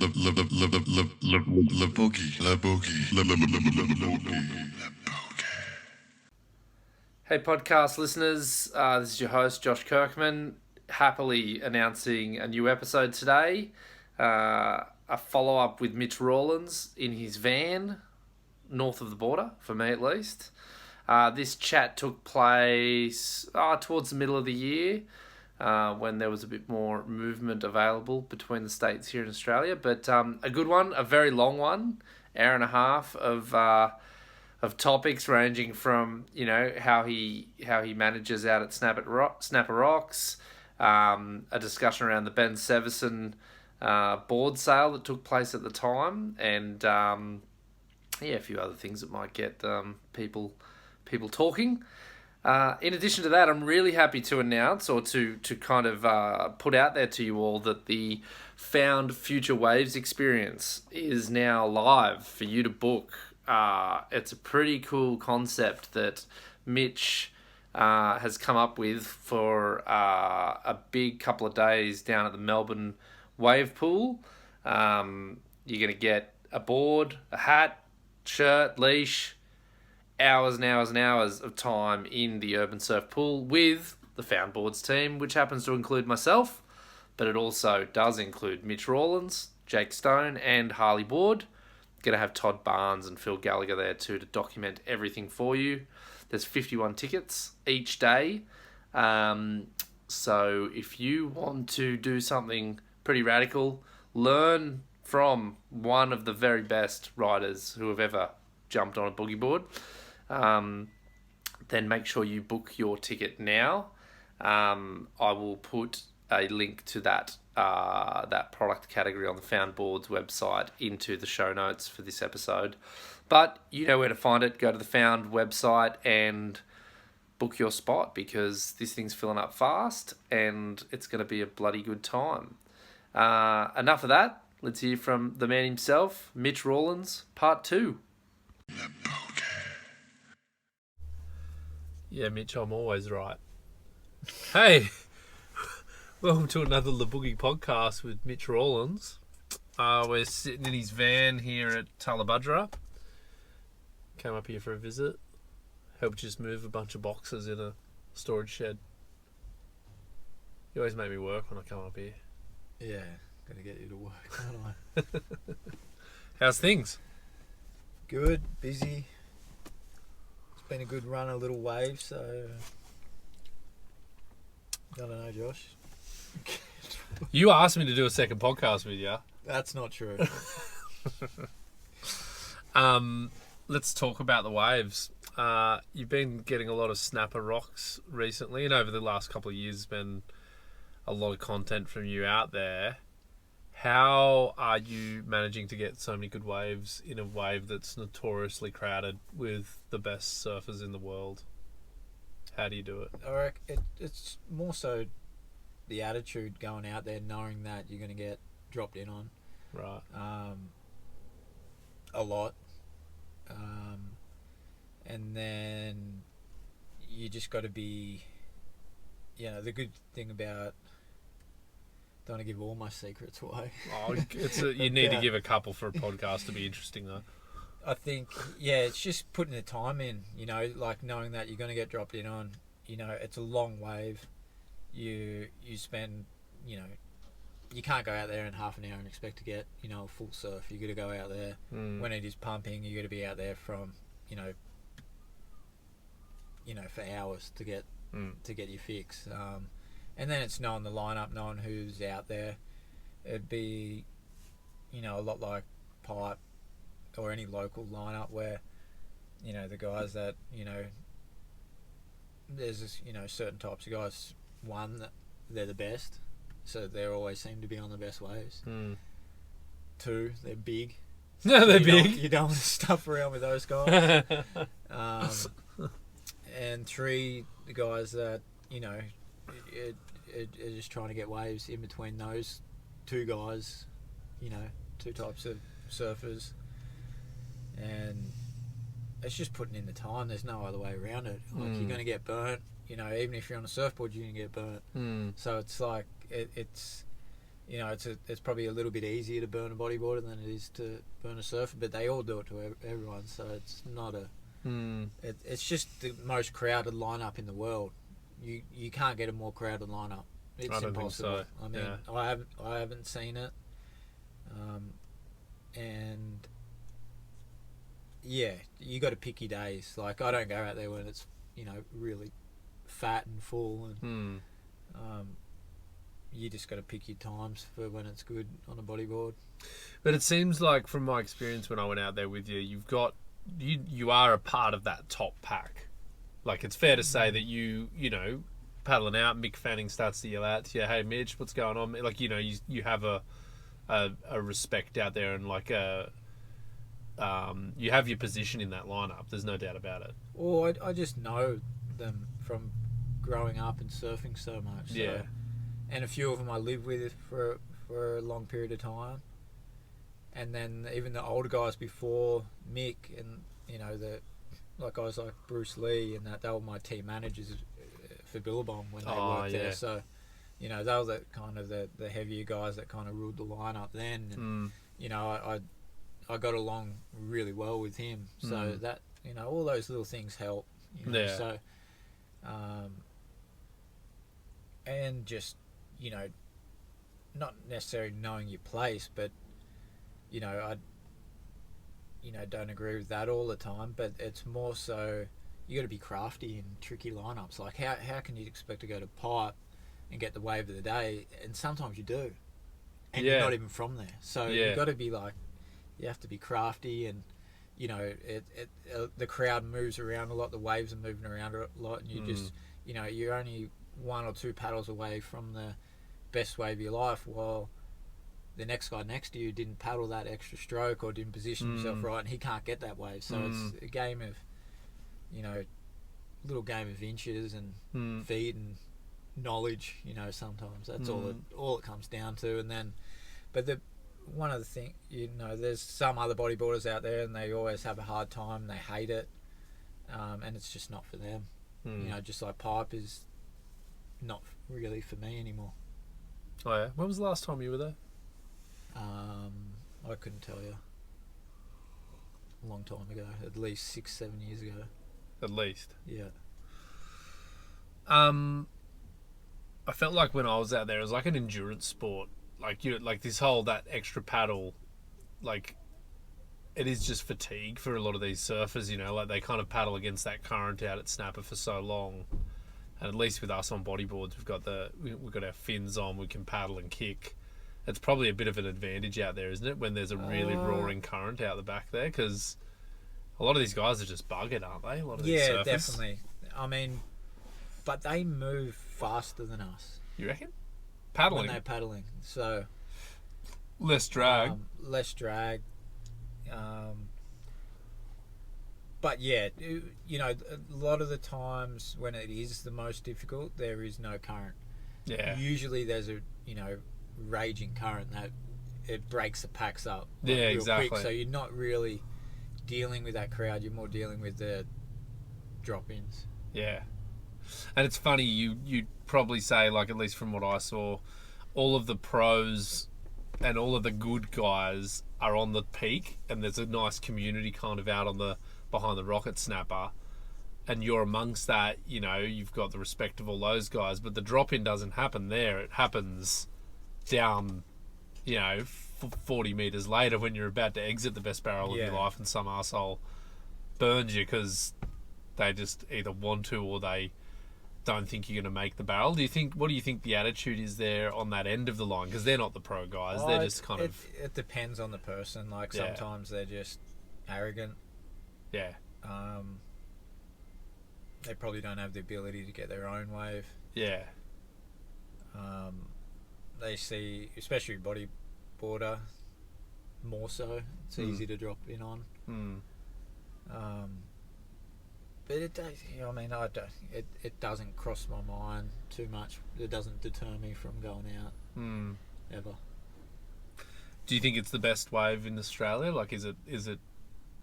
Hey podcast listeners, this is your host Josh Kirkman, happily announcing a new episode today, a follow-up with Mitch Rawlins in his van, north of the border, for me at least. This chat took place towards the middle of the year, when there was a bit more movement available between the states here in Australia, but a good one, a very long one, hour and a half of topics ranging from, you know, how he manages out at Snapper Rocks, a discussion around the Ben Severson board sale that took place at the time, and a few other things that might get people talking. In addition to that, I'm really happy to announce, or to kind of put out there to you all, that the Found Future Waves experience is now live for you to book. It's a pretty cool concept that Mitch has come up with for a big couple of days down at the Melbourne Wave Pool. You're going to get a board, a hat, shirt, leash, hours and hours and hours of time in the Urban Surf Pool with the Found Boards team, which happens to include myself, but it also does include Mitch Rawlins, Jake Stone, and Harley Board. Going to have Todd Barnes and Phil Gallagher there too to document everything for you. There's 51 tickets each day. So if you want to do something pretty radical, learn from one of the very best riders who have ever jumped on a boogie board, then make sure you book your ticket now. I will put a link to that product category on the Found Boards website into the show notes for this episode. But you know where to find it. Go to the Found website and book your spot, because this thing's filling up fast and it's going to be a bloody good time. Enough of that. Let's hear from the man himself, Mitch Rawlins, part 2. Yeah, Mitch, I'm always right. Hey, welcome to another The Boogie podcast with Mitch Rawlins. We're sitting in his van here at Tullabudra. Came up here for a visit. Helped just move a bunch of boxes in a storage shed. You always make me work when I come up here. Yeah, gotta get you to work, don't I? How's things? Good, busy. It's been a good run, a little wave, so I don't know, Josh. You asked me to do a second podcast with you. That's not true. Let's talk about the waves. You've been getting a lot of Snapper Rocks recently, and over the last couple of years, there's been a lot of content from you out there. How are you managing to get so many good waves in a wave that's notoriously crowded with the best surfers in the world? How do you do it? I reckon it's more so the attitude going out there, knowing that you're going to get dropped in on. Right. A lot. And then you just got to be, the good thing about, don't want to give all my secrets away. You need to give a couple for a podcast to be interesting, though. I think, it's just putting the time in, like knowing that you're going to get dropped in on. It's a long wave. You spend, you can't go out there in half an hour and expect to get, a full surf. You got to go out there when it is pumping. You got to be out there from, for hours to get your fix. And then it's knowing the lineup, knowing who's out there. It'd be, a lot like Pipe or any local lineup where, the guys that, there's this, certain types of guys. One, that they're the best, so they always seem to be on the best waves. Two, they're big. No, they're big. You don't want to stuff around with those guys. And three, the guys that, are just trying to get waves in between those two guys, two types of surfers. And it's just putting in the time. There's no other way around it. Like, you're going to get burnt. Even if you're on a surfboard, you're going to get burnt. So it's like, it's you know, it's probably a little bit easier to burn a bodyboarder than it is to burn a surfer, but they all do it to everyone, so it's not a. It's just the most crowded lineup in the world. You can't get a more crowded lineup. It's I don't impossible. think so. I mean, yeah. I haven't seen it, and yeah, you got to pick your days. Like I don't go out there when it's really fat and full, and you just got to pick your times for when it's good on a bodyboard. But it seems like, from my experience when I went out there with you, you are a part of that top pack. Like, it's fair to say that you paddling out, Mick Fanning starts to yell out to you, "Hey Mitch, what's going on?" Like, you have a respect out there, and like you have your position in that lineup. There's no doubt about it. Or I just know them from growing up and surfing so much. So, yeah. And a few of them I lived with for a long period of time. And then even the older guys before Mick, and the guys like Bruce Lee and that, they were my team managers for Billabong when they worked there. So, they were the kind of the heavier guys that kind of ruled the lineup then. And, I got along really well with him. So that, all those little things help. Yeah. So, and just, not necessarily knowing your place, but, I don't agree with that all the time, but it's more so you got to be crafty in tricky lineups. Like how can you expect to go to pipe and get the wave of the day? And sometimes you do, and you're not even from there. So you got to be like, you have to be crafty, and the crowd moves around a lot. The waves are moving around a lot, and you just you're only 1 or 2 paddles away from the best wave of your life, while the next guy next to you didn't paddle that extra stroke or didn't position himself right, and he can't get that wave. So it's a game of, little game of inches and feet and knowledge. Sometimes that's all it comes down to. And then, but one of the things, there's some other bodyboarders out there, and they always have a hard time. They hate it, and it's just not for them. Just like pipe is not really for me anymore. Oh yeah. When was the last time you were there? I couldn't tell you. A long time ago, at least 6-7 years ago. At least. Yeah. I felt like when I was out there, it was like an endurance sport. Like this whole that extra paddle, like it is just fatigue for a lot of these surfers. Like they kind of paddle against that current out at Snapper for so long, and at least with us on bodyboards, we've got our fins on. We can paddle and kick. It's probably a bit of an advantage out there, isn't it, when there's a really roaring current out the back there? Because a lot of these guys are just buggered, aren't they? A lot of these surfers. Yeah, definitely. I mean, but they move faster than us. You reckon? Paddling? When they're paddling. So less drag. Less drag. But yeah, a lot of the times when it is the most difficult, there is no current. Yeah. Usually there's a, raging current that it breaks the packs up. Yeah, real exactly. Quick. So you're not really dealing with that crowd. You're more dealing with the drop-ins. Yeah. And it's funny, you'd probably say, like, at least from what I saw, all of the pros and all of the good guys are on the peak, and there's a nice community kind of out on the behind the rocket snapper, and you're amongst that. You've got the respect of all those guys, but the drop-in doesn't happen there. It happens down 40 metres later when you're about to exit the best barrel of your life, and some arsehole burns you because they just either want to or they don't think you're going to make the barrel. What do you think the attitude is there on that end of the line? Because they're not the pro guys. They're just kind of... It depends on the person. Like, sometimes they're just arrogant. Yeah. They probably don't have the ability to get their own wave. Yeah. They see, especially bodyboarder, more so. It's easy to drop in on. But it does. I mean, I don't. It doesn't cross my mind too much. It doesn't deter me from going out. Ever. Do you think it's the best wave in Australia? Like, is it?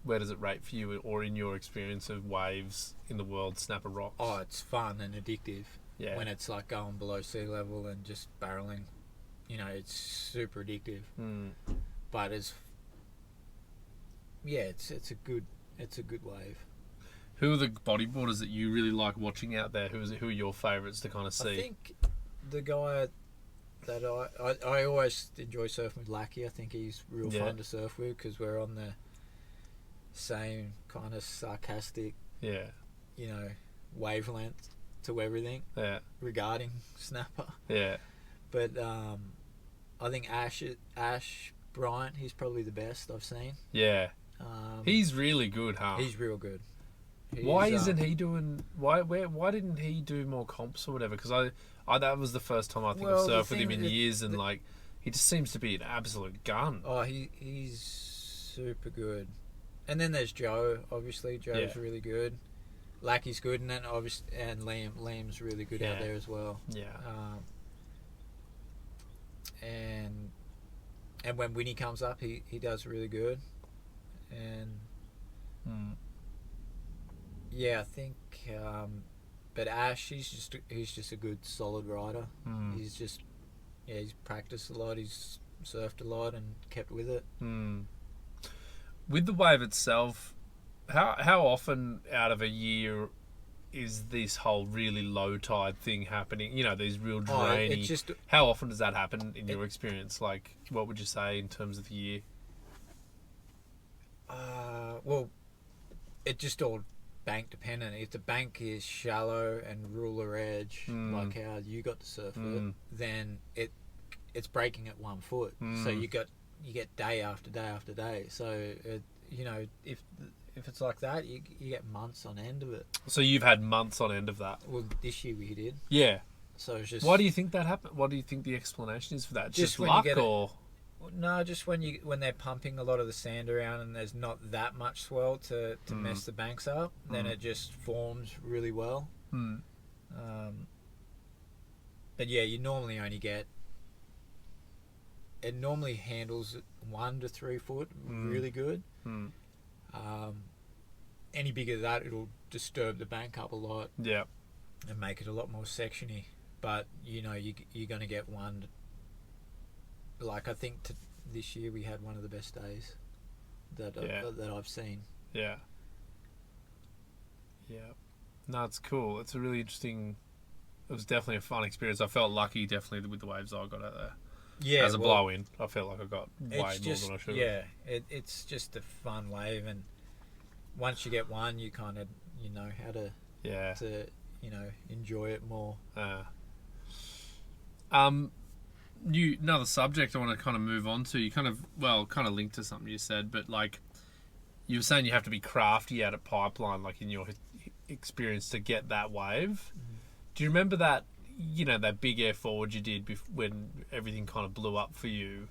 Where does it rate for you, or in your experience of waves in the world, Snapper Rocks? Oh, it's fun and addictive. Yeah. When it's like going below sea level and just barreling, it's super addictive. Mm. But it's a good wave. Who are the bodyboarders that you really like watching out there? Who are your favourites to kind of see? I think the guy that I always enjoy surfing with Lackey. I think he's real fun to surf with because we're on the same kind of sarcastic, wavelength to everything regarding snapper. Yeah. But I think Ash Bryant, he's probably the best I've seen. Yeah. He's really good, huh? He's real good. Why isn't he doing? Why didn't he do more comps or whatever? Because I that was the first time I think I've surfed with him in years, and like he just seems to be an absolute gun. Oh, he's super good. And then there's Joe. Obviously, Joe's really good. Lackey's good, and then and Liam's really good out there as well. Yeah. And when Winnie comes up, he does really good. And I think. But Ash, he's just a good solid rider. He's just he's practiced a lot. He's surfed a lot and kept with it. With the wave itself, how often out of a year is this whole really low tide thing happening? You know, these real drainy. How often does that happen in your experience? Like, what would you say in terms of the year? Well, it just all bank dependent. If the bank is shallow and ruler edge, like how you got to surf it, then it's breaking at 1 foot. So you get day after day after day. So if it's like that, you get months on end of it. So you've had months on end of that. Well, this year we did. Yeah. So it's just. Why do you think that happened? What do you think the explanation is for that? Just luck, or? No, just when they're pumping a lot of the sand around and there's not that much swell to mess the banks up, then it just forms really well. But yeah, you normally only get. It normally handles 1 to 3 foot really good. Any bigger than that, it'll disturb the bank up a lot. Yeah. And make it a lot more sectiony. But you're going to get one. Like I think this year we had one of the best days that I've seen. Yeah. Yeah. No, it's cool. It's a really interesting. It was definitely a fun experience. I felt lucky, definitely, with the waves I got out there. Yeah. As a blow-in, I felt like I got way more than I should have. Yeah, it's just a fun wave, and once you get one, you kind of know how to enjoy it more. Another subject I want to kind of move on to. You kind of linked to something you said, but like you were saying, you have to be crafty out at Pipeline, like in your experience, to get that wave. Do you remember that? That big air forward you did when everything kind of blew up for you.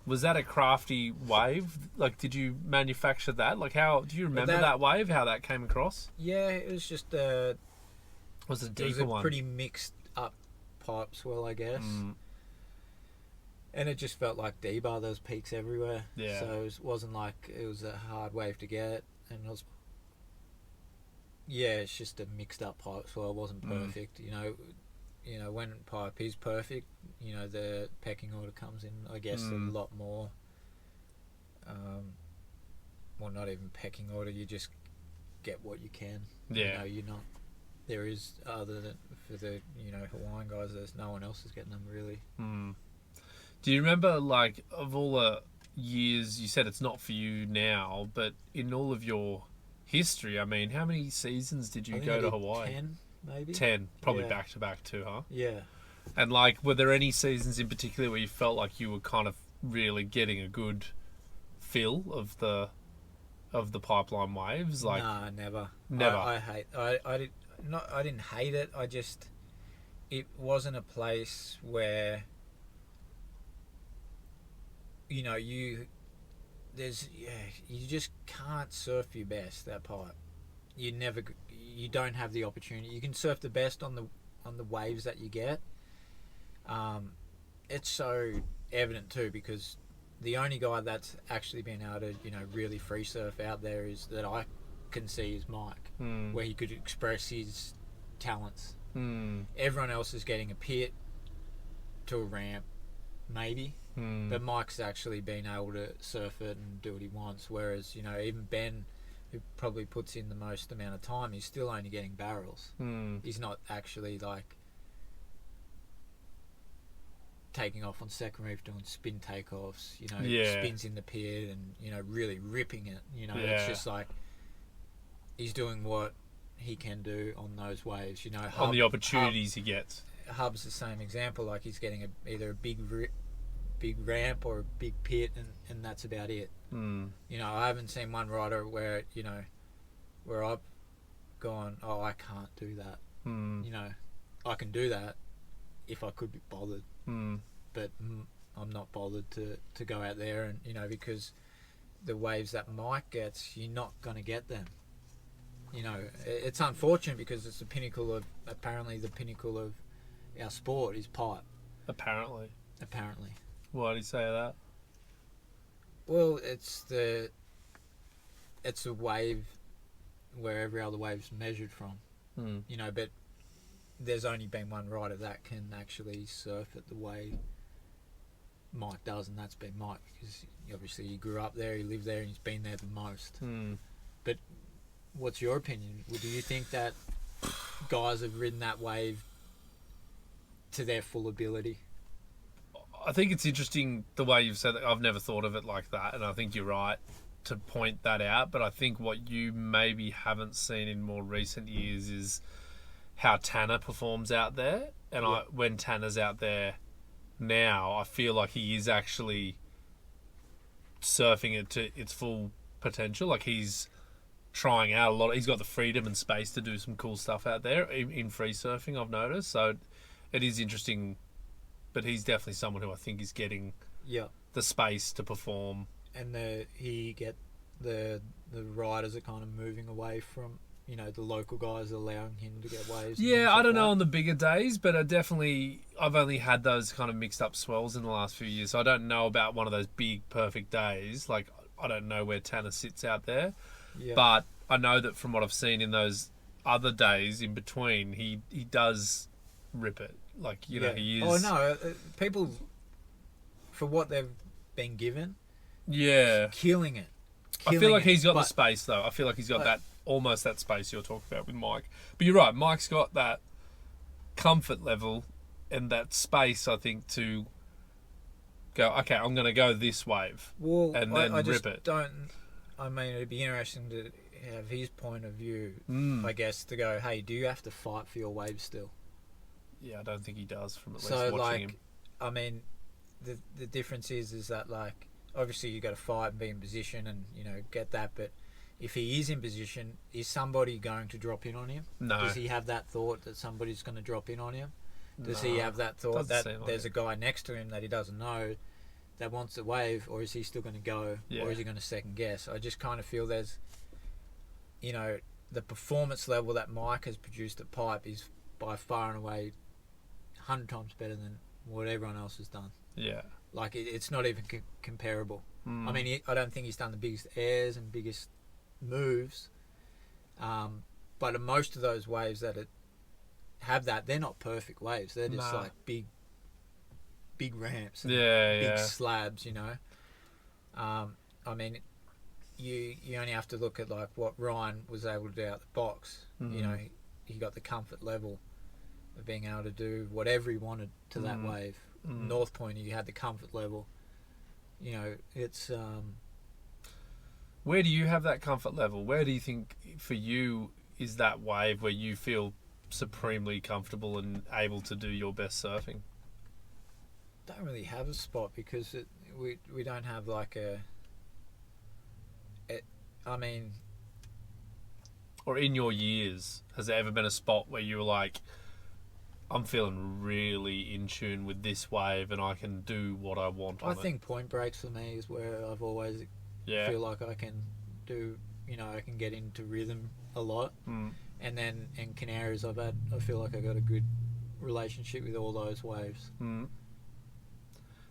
Was that a crafty wave? Like, did you manufacture that? Like, how do you remember that wave? How that came across? Yeah, it was just Was it a deeper one? Pretty mixed up pipe swell, I guess. And it just felt like D-bar. There was peaks everywhere. Yeah. So it wasn't like it was a hard wave to get, and it was. Yeah, it's just a mixed up pipe swell. It wasn't perfect. When pipe is perfect, the pecking order comes in, I guess, a lot more. Well, not even pecking order. You just get what you can. Yeah. You're not. There is, other than for the Hawaiian guys, there's no one else is getting them really. Do you remember, like, of all the years, you said it's not for you now, but in all of your history, I mean, how many seasons did you go to Hawaii? 10, maybe. 10, probably back to back too, huh? Yeah. And like, were there any seasons in particular where you felt like you were kind of really getting a good feel of the Pipeline waves? Like, nah, never. Never. I didn't hate it. It wasn't a place where you just can't surf your best that pipe. You don't have the opportunity. You can surf the best on the waves that you get. It's so evident too, because the only guy that's actually been able to really free surf out there is that I can see is Mike, where he could express his talents. Everyone else is getting a pit to a ramp maybe. But Mike's actually been able to surf it and do what he wants, whereas, even Ben, who probably puts in the most amount of time, he's still only getting barrels. He's not actually, taking off on second reef, doing spin takeoffs, spins in the pit and, really ripping it. It's just he's doing what he can do on those waves. On the opportunities he gets. Hub's the same example. Either a big ramp or a big pit, and that's about it. I haven't seen one rider where where I've gone, oh, I can't do that. I can do that if I could be bothered, but I'm not bothered to go out there and because the waves that Mike gets, you're not going to get them. It's unfortunate because it's the pinnacle of our sport is pipe. Apparently. Why do you say that? Well, it's a wave where every other wave's measured from. But there's only been one rider that can actually surf it the way Mike does, and that's been Mike, because obviously he grew up there, he lived there, and he's been there the most. But what's your opinion? Do you think that guys have ridden that wave to their full ability? I think it's interesting the way you've said that. I've never thought of it like that, and I think you're right to point that out. But I think what you maybe haven't seen in more recent years is how Tanner performs out there. And when Tanner's out there now, I feel like he is actually surfing it to its full potential. He's trying out a lot. He's got the freedom and space to do some cool stuff out there in free surfing, I've noticed. So it is interesting. But he's definitely someone who I think is getting the space to perform. And the riders are kind of moving away from, the local guys, allowing him to get waves. Yeah, I don't know on the bigger days, but I've only had those kind of mixed up swells in the last few years, so I don't know about one of those big perfect days. I don't know where Tanner sits out there, but I know that from what I've seen in those other days in between, he does rip it. He is. Oh no, people, for what they've been given, killing it. I feel like he's got the space though. I feel like he's got that almost that space you're talking about with Mike. But you're right, Mike's got that comfort level and that space, I think, to go, okay, I'm going to go this wave, and then rip it. It'd be interesting to have his point of view, I guess, to go, hey, do you have to fight for your wave still? Yeah, I don't think he does from at least watching him. The difference is that, obviously you got to fight and be in position and, get that, but if he is in position, is somebody going to drop in on him? No. Does he have that thought that somebody's going to drop in on him? Does he have that thought that there's a guy next to him that he doesn't know that wants the wave, or is he still going to go, or is he going to second guess? I just kind of feel there's, the performance level that Mike has produced at Pipe is by far and away 100 times better than what everyone else has done. Yeah. It's not even comparable. I don't think he's done the biggest airs and biggest moves, but most of those waves that have that, they're not perfect waves. They're just big ramps and big slabs, you only have to look at what Ryan was able to do out the box. He got the comfort level of being able to do whatever he wanted to that wave. North Point, he had the comfort level. It's where do you have that comfort level? Where do you think for you is that wave where you feel supremely comfortable and able to do your best surfing? Don't really have a spot because we don't have or in your years, has there ever been a spot where you were like, I'm feeling really in tune with this wave and I can do what I want on it? I think point breaks for me is where I've always feel like I can do, I can get into rhythm a lot. And then in Canaries, I feel like I got a good relationship with all those waves.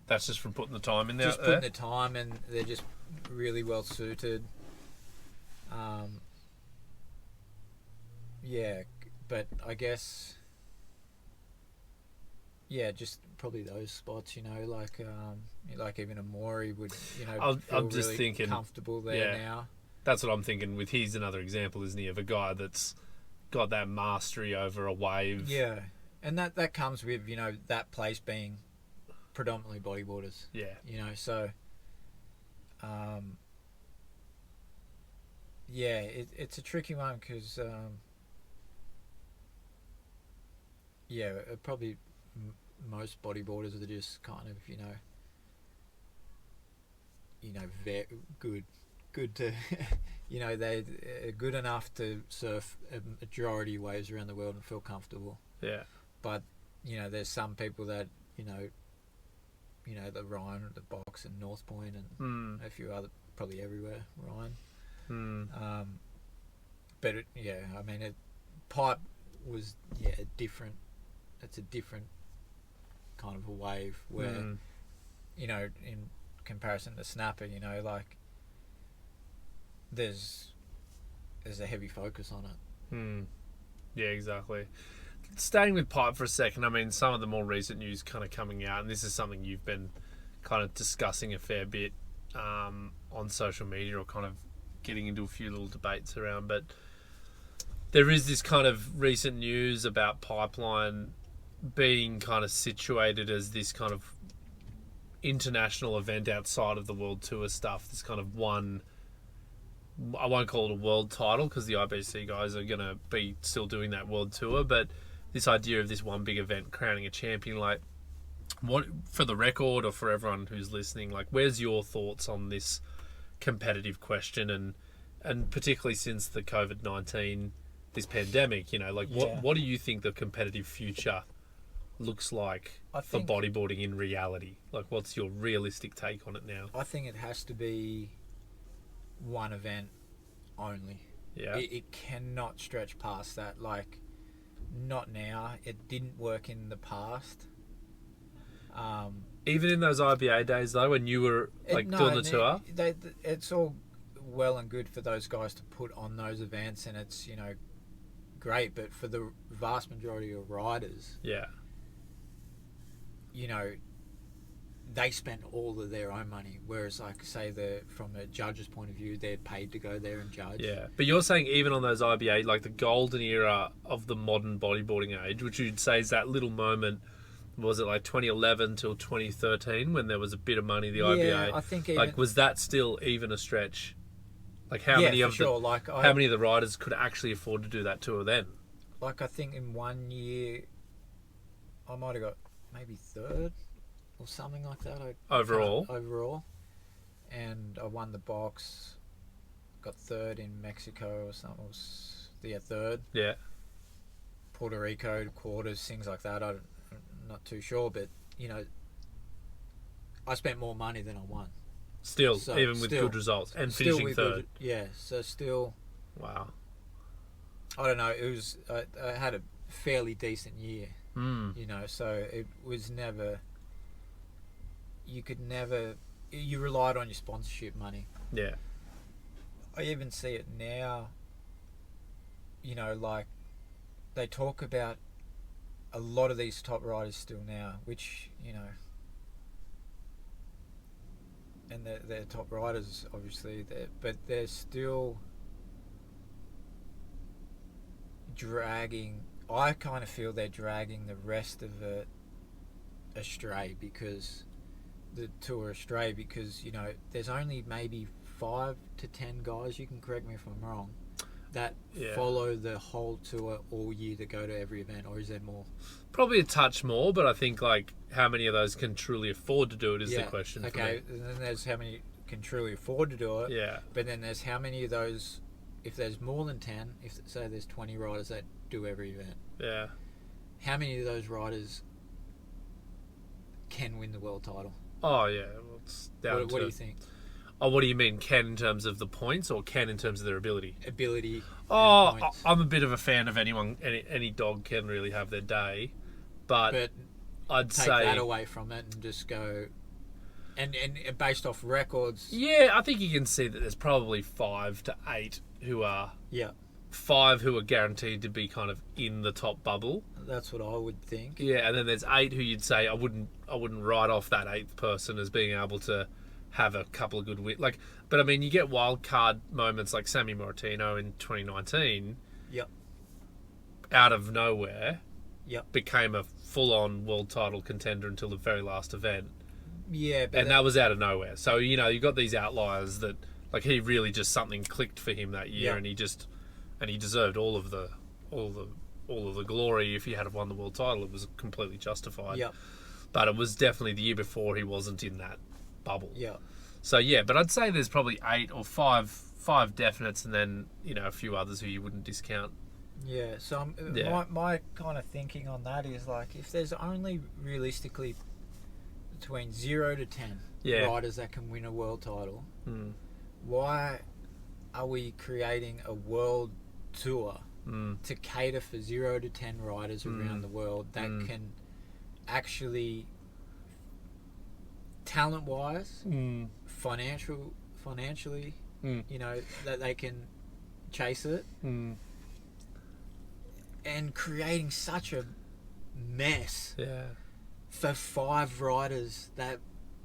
That's just from putting the time in there. Just putting the time, and they're just really well suited. But I guess yeah, just probably those spots, like even a Maury would, I'm feel just really thinking, comfortable there yeah. now. That's what I'm thinking with he's another example, isn't he, of a guy that's got that mastery over a wave. Yeah, and that comes with, that place being predominantly bodyboarders. Yeah. So, yeah, it's a tricky one because, yeah, probably most bodyboarders are just kind of, very good to, they're good enough to surf a majority of waves around the world and feel comfortable. Yeah. But, there's some people that, the Ryan, the Box and North Point and a few other, probably everywhere, Ryan. But pipe was different. It's a different kind of a wave where in comparison to snapper, there's a heavy focus on it. Yeah, exactly. Staying with pipe for a second, I mean, some of the more recent news kind of coming out, and this is something you've been kind of discussing a fair bit on social media, or kind of getting into a few little debates around, but there is this kind of recent news about Pipeline being kind of situated as this kind of international event outside of the World Tour stuff. This kind of one, I won't call it a world title because the IBC guys are going to be still doing that World Tour, but this idea of this one big event crowning a champion, like, what, for the record or for everyone who's listening, like, where's your thoughts on this competitive question, and particularly since the COVID-19, this pandemic, what do you think the competitive future looks like for bodyboarding in reality? Like, what's your realistic take on it now? I think it has to be one event only. Yeah. It cannot stretch past that. Like, not now. It didn't work in the past. Even in those IBA days, though, when you were doing the tour? It's all well and good for those guys to put on those events, and it's, great, but for the vast majority of riders, they spent all of their own money, whereas, like, say, from a judge's point of view, they're paid to go there and judge. Yeah, but you're saying even on those IBA, like the golden era of the modern bodyboarding age, which you'd say is that little moment, was it like 2011 till 2013 when there was a bit of money, the IBA? I think was that still even a stretch? Like, how many of how many of the riders could actually afford to do that tour then? Like, I think in 1 year, I might have got maybe third or something like that. Overall. And I won the box, got third in Mexico or something. Third. Yeah. Puerto Rico, quarters, things like that. I'm not too sure, but, I spent more money than I won. Still, even with good results and finishing third. So still. Wow. I don't know. It was. I had a fairly decent year. So it was never. You could never. You relied on your sponsorship money. Yeah. I even see it now. Like, they talk about a lot of these top riders still now, which, and they're top riders, obviously, but they're still dragging. I kind of feel they're dragging the rest of it astray, because the tour astray, because there's only maybe 5 to 10 guys, you can correct me if I'm wrong, that follow the whole tour all year to go to every event, or is there more? Probably a touch more, but I think, like, how many of those can truly afford to do it is the question. Okay, and then there's how many can truly afford to do it. Yeah. But then there's how many of those, if there's more than 10, if say there's 20 riders that do every event. Yeah. How many of those riders can win the world title? Oh, yeah. Well, it's down what do you think? Oh, what do you mean? Can in terms of the points, or can in terms of their ability? Ability. Oh, I'm a bit of a fan of any dog can really have their day, but I'd take say that away from it and just go, and based off records. Yeah, I think you can see that there's probably 5 to 8 who are 5 who are guaranteed to be kind of in the top bubble. That's what I would think. Yeah, and then there's 8 who you'd say I wouldn't write off that 8th person as being able to have a couple of good wins. Like, but I mean, you get wild card moments like Sammy Moratino in 2019. Yep. Out of nowhere. Yep. Became a full-on world title contender until the very last event. Yeah, but and that was out of nowhere. So you got these outliers that, like, he really just something clicked for him that year, and he deserved all of the glory. If he had won the world title, it was completely justified. Yep. But it was definitely the year before he wasn't in that bubble. Yeah. So yeah, but I'd say there's probably 8 or 5 definites, and then a few others who you wouldn't discount. Yeah. So my kind of thinking on that is, like, if there's only realistically between 0 to 10 riders that can win a world title, why are we creating a world tour to cater for 0 to 10 riders around the world that can actually, talent-wise, financially, that they can chase it, and creating such a mess for 5 riders that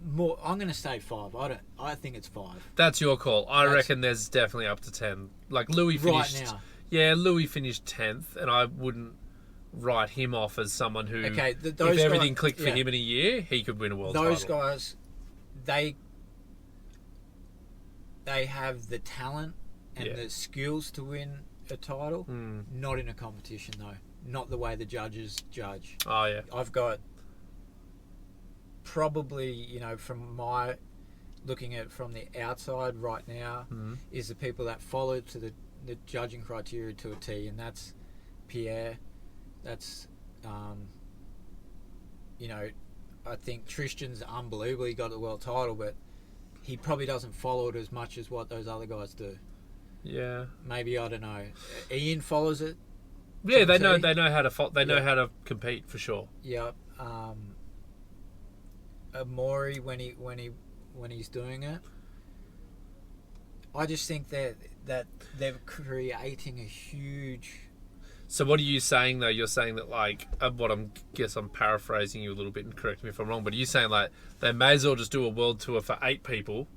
more. I'm going to say 5. I think it's 5. That's your call. I reckon there's definitely up to 10. Like Louis finished. Right now. Yeah, Louis finished 10th, and I wouldn't write him off as someone who, if everything clicked for him in a year, he could win a world title. Those guys, they have the talent and the skills to win a title, not in a competition though. Not the way the judges judge. Oh yeah. I've got probably, from my looking at it from the outside right now, is the people that follow to the judging criteria to a T, and that's Pierre. That's, I think Tristan's unbelievably got the world title, but he probably doesn't follow it as much as what those other guys do. Yeah. Maybe, I don't know. Ian follows it. Yeah, they know how to know how to compete for sure. Yep. Amori when he's doing it. I just think that they're creating a huge. So what are you saying though? You're saying that, like, I'm paraphrasing you a little bit, and correct me if I'm wrong, but are you saying like they may as well just do a world tour for 8 people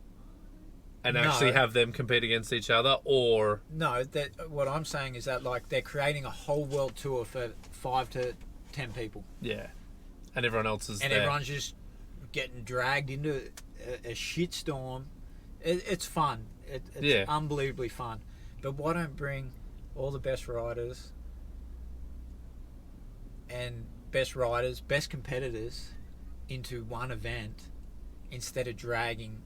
and actually have them compete against each other, or no? That what I'm saying is that, like, they're creating a whole world tour for 5 to 10 people. Yeah, and everyone else is there. Everyone's just getting dragged into a shitstorm. It's fun. It's unbelievably fun. But why don't bring all the best riders and best competitors into one event instead of dragging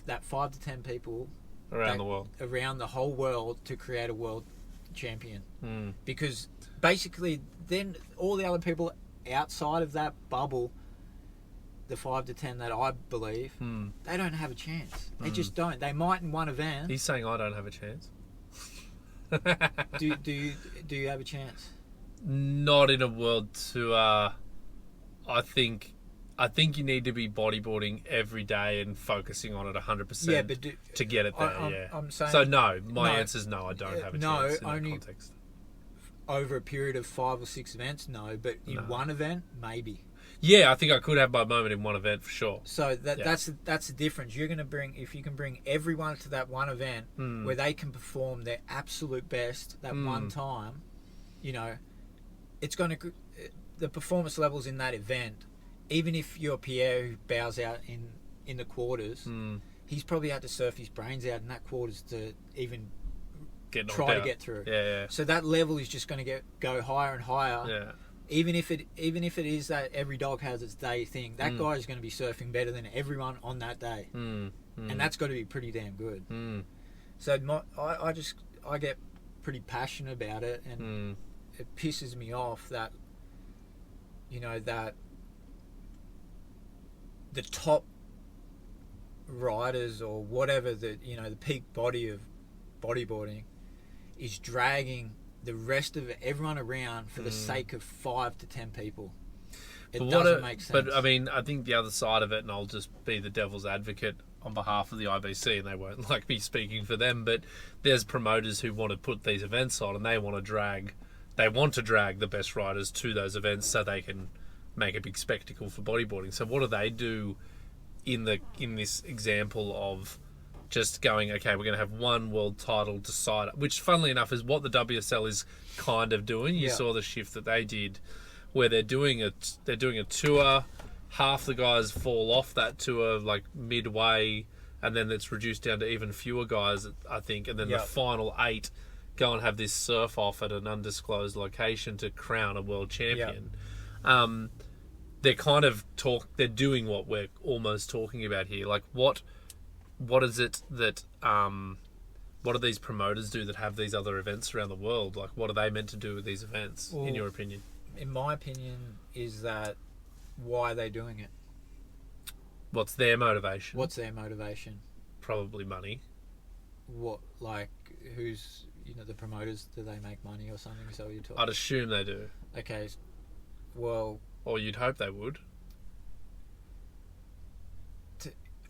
that 5 to 10 people around the world, around the whole world, to create a world champion? Because basically then all the other people outside of that bubble, the 5 to 10 that I believe, they don't have a chance. They just don't. They might in one event. He's saying I don't have a chance. Do you have a chance? Not in a world tour. I think you need to be bodyboarding every day and focusing on it 100%. Yeah, but to get it there. I'm saying, so no. My answer is no. I don't have a chance in only that context. Over a period of 5 or 6 events, no. But in one event, maybe. Yeah, I think I could have my moment in one event for sure. So that's the difference. You're going to bring, if you can bring everyone to that one event where they can perform their absolute best that one time, it's going to, the performance levels in that event, even if you're Pierre who bows out in the quarters, he's probably had to surf his brains out in that quarters to even try to get through. Yeah. So that level is just going to go higher and higher. Yeah. Even if it is that every dog has its day thing, that guy is going to be surfing better than everyone on that day, and that's got to be pretty damn good. So I get pretty passionate about it, and it pisses me off that that the top riders or whatever, the peak body of bodyboarding is dragging the rest of everyone around for the sake of 5 to 10 people. It doesn't make sense. But I mean, I think the other side of it, and I'll just be the devil's advocate on behalf of the IBC, and they won't like me speaking for them, but there's promoters who want to put these events on, and they want to drag the best riders to those events so they can make a big spectacle for bodyboarding. So what do they do in this example of just going, okay, we're going to have one world title decided, which funnily enough is what the WSL is kind of doing. You saw the shift that they did, where they're doing a tour. Half the guys fall off that tour like midway, and then it's reduced down to even fewer guys, I think, and then the final 8 go and have this surf off at an undisclosed location to crown a world champion. They're kind of they're doing what we're almost talking about here. Like what is it that what do these promoters do that have these other events around the world? Like what are they meant to do with these events, in your opinion? In my opinion, is that why are they doing it? What's their motivation? Probably money. What, like, who's, the promoters, do they make money or something? So you're talking? I'd assume they do. Okay, well... Or you'd hope they would.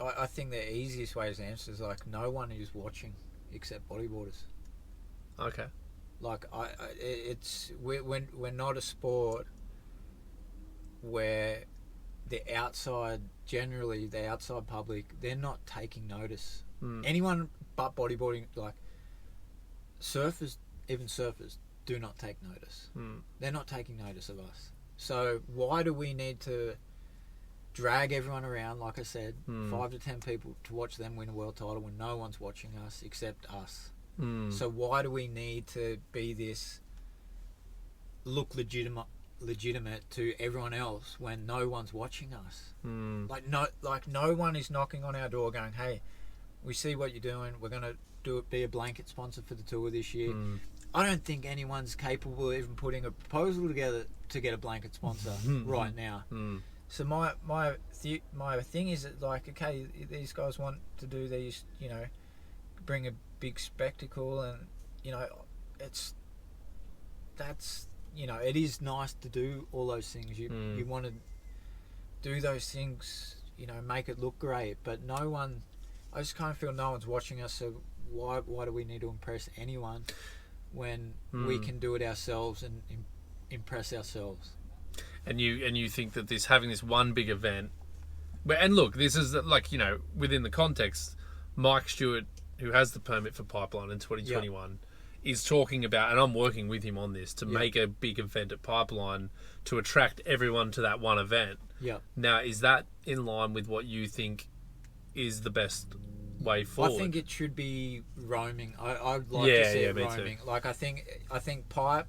I think the easiest way to answer is, like, no one is watching except bodyboarders. Okay. Like, we're not a sport where the outside public, they're not taking notice. Anyone but bodyboarding, like surfers, even surfers, do not take notice. They're not taking notice of us. So why do we need to drag everyone around, like I said, 5 to 10 people to watch them win a world title when no one's watching us except us? So why do we need to be this look legitimate to everyone else when no one's watching us? Like no one is knocking on our door going, hey, we see what you're doing, we're going to be a blanket sponsor for the tour this year. I don't think anyone's capable of even putting a proposal together to get a blanket sponsor right now. So my thing is that, like, okay, these guys want to do these, bring a big spectacle, and it is nice to do all those things. You want to do those things, make it look great, but no one. I just kind of feel no one's watching us. So why do we need to impress anyone when we can do it ourselves and impress ourselves? And you think that having this one big event, and look, this is like, within the context, Mike Stewart, who has the permit for Pipeline in 2021, is talking about, and I'm working with him on this, to make a big event at Pipeline to attract everyone to that one event. Now, is that in line with what you think is the best way forward? I think it should be roaming. I'd like to see it roaming. Too. Like, I think Pipe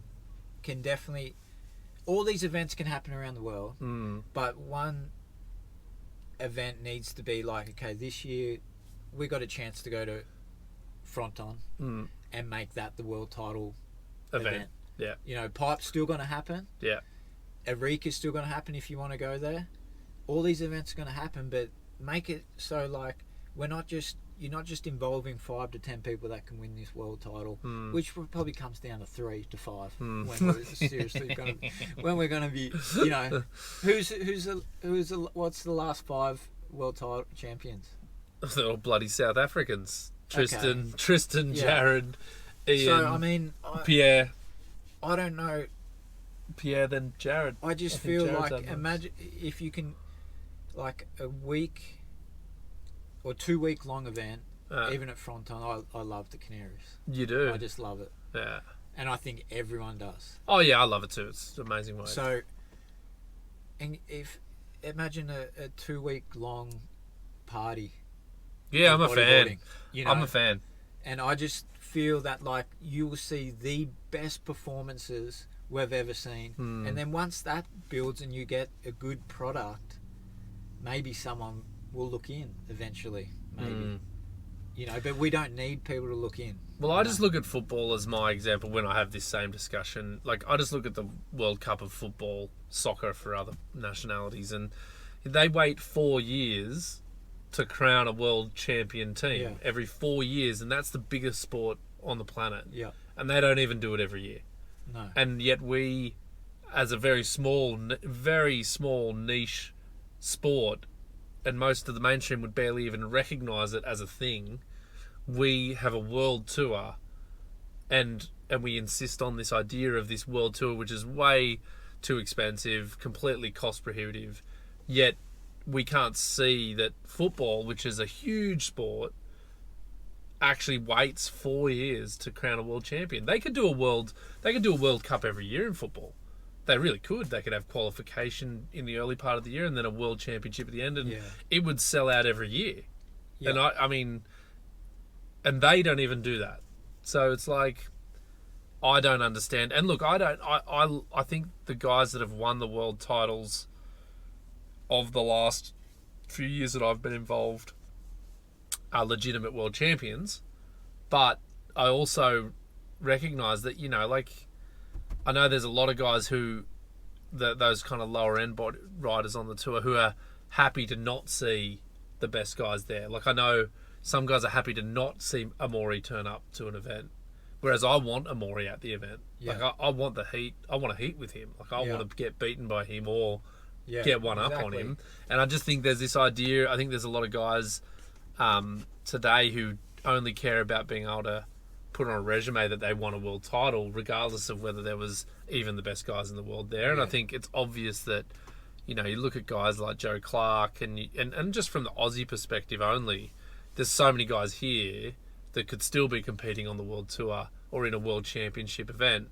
can definitely... All these events can happen around the world, but one event needs to be like, okay, this year we got a chance to go to Fronton and make that the world title event. Yeah. Pipe's still going to happen. Yeah. Eureka's still going to happen if you want to go there. All these events are going to happen, but make it so, like, you're not just involving 5 to 10 people that can win this world title, which probably comes down to 3 to 5 when we're seriously going to, when we're going to be, what's the last 5 world title champions? They're all bloody South Africans. Tristan, Jared, Ian, so, I mean, Pierre. I don't know. Pierre, then Jared. I just feel like, imagine if you can, like, a week or 2 week long event, even at Fronton. I love the Canaries. You do? I just love it. Yeah. And I think everyone does. Oh yeah, I love it too. It's an amazing way. So, and imagine a 2 week long party. Yeah, I'm a fan. I'm a fan. And I just feel that, like, you will see the best performances we've ever seen. And then once that builds and you get a good product, maybe someone will look in eventually, maybe. But we don't need people to look in. Well, I just look at football as my example when I have this same discussion. Like, I just look at the World Cup of football, soccer for other nationalities, and they wait 4 years to crown a world champion team every 4 years, and that's the biggest sport on the planet. Yeah. And they don't even do it every year. No. And yet we, as a very small niche sport, and most of the mainstream would barely even recognise it as a thing, we have a world tour, and we insist on this idea of this world tour, which is way too expensive, completely cost prohibitive, yet we can't see that football, which is a huge sport, actually waits 4 years to crown a world champion. They could do a world Cup every year in football. They really could. They could have qualification in the early part of the year and then a world championship at the end, and it would sell out every year. Yeah. And I mean, and they don't even do that. So it's like, I don't understand. And look, I think the guys that have won the world titles of the last few years that I've been involved are legitimate world champions, but I also recognise that, you know, like, I know there's a lot of guys who, those kind of lower end riders on the tour, who are happy to not see the best guys there. Like, I know some guys are happy to not see Amori turn up to an event, whereas I want Amori at the event. Yeah. Like, I want the heat. I want a heat with him. Like, I want to get beaten by him or get one up on him. And I just think there's this idea. I think there's a lot of guys today who only care about being able to put on a resume that they won a world title, regardless of whether there was even the best guys in the world there. And I think it's obvious that, you know, you look at guys like Joe Clark, and just from the Aussie perspective only, there's so many guys here that could still be competing on the world tour or in a world championship event,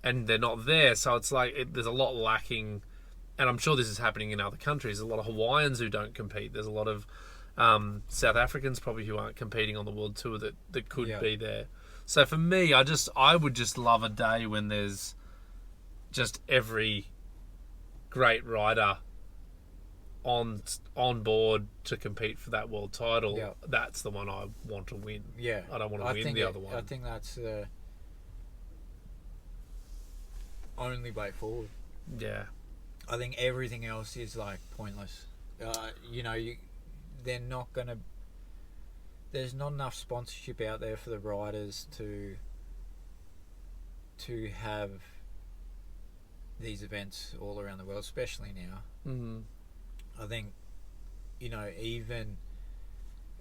and they're not there. So it's like, there's a lot lacking, and I'm sure this is happening in other countries. There's a lot of Hawaiians who don't compete. There's a lot of South Africans probably who aren't competing on the world tour that could be there. So for me, I would just love a day when there's just every great rider on board to compete for that world title. Yeah. That's the one I want to win. Yeah, I don't want to win the other one. I think that's the only way forward. Yeah, I think everything else is like pointless. You know, they're not gonna. There's not enough sponsorship out there for the riders to have these events all around the world, especially now. Mm-hmm. I think, you know, even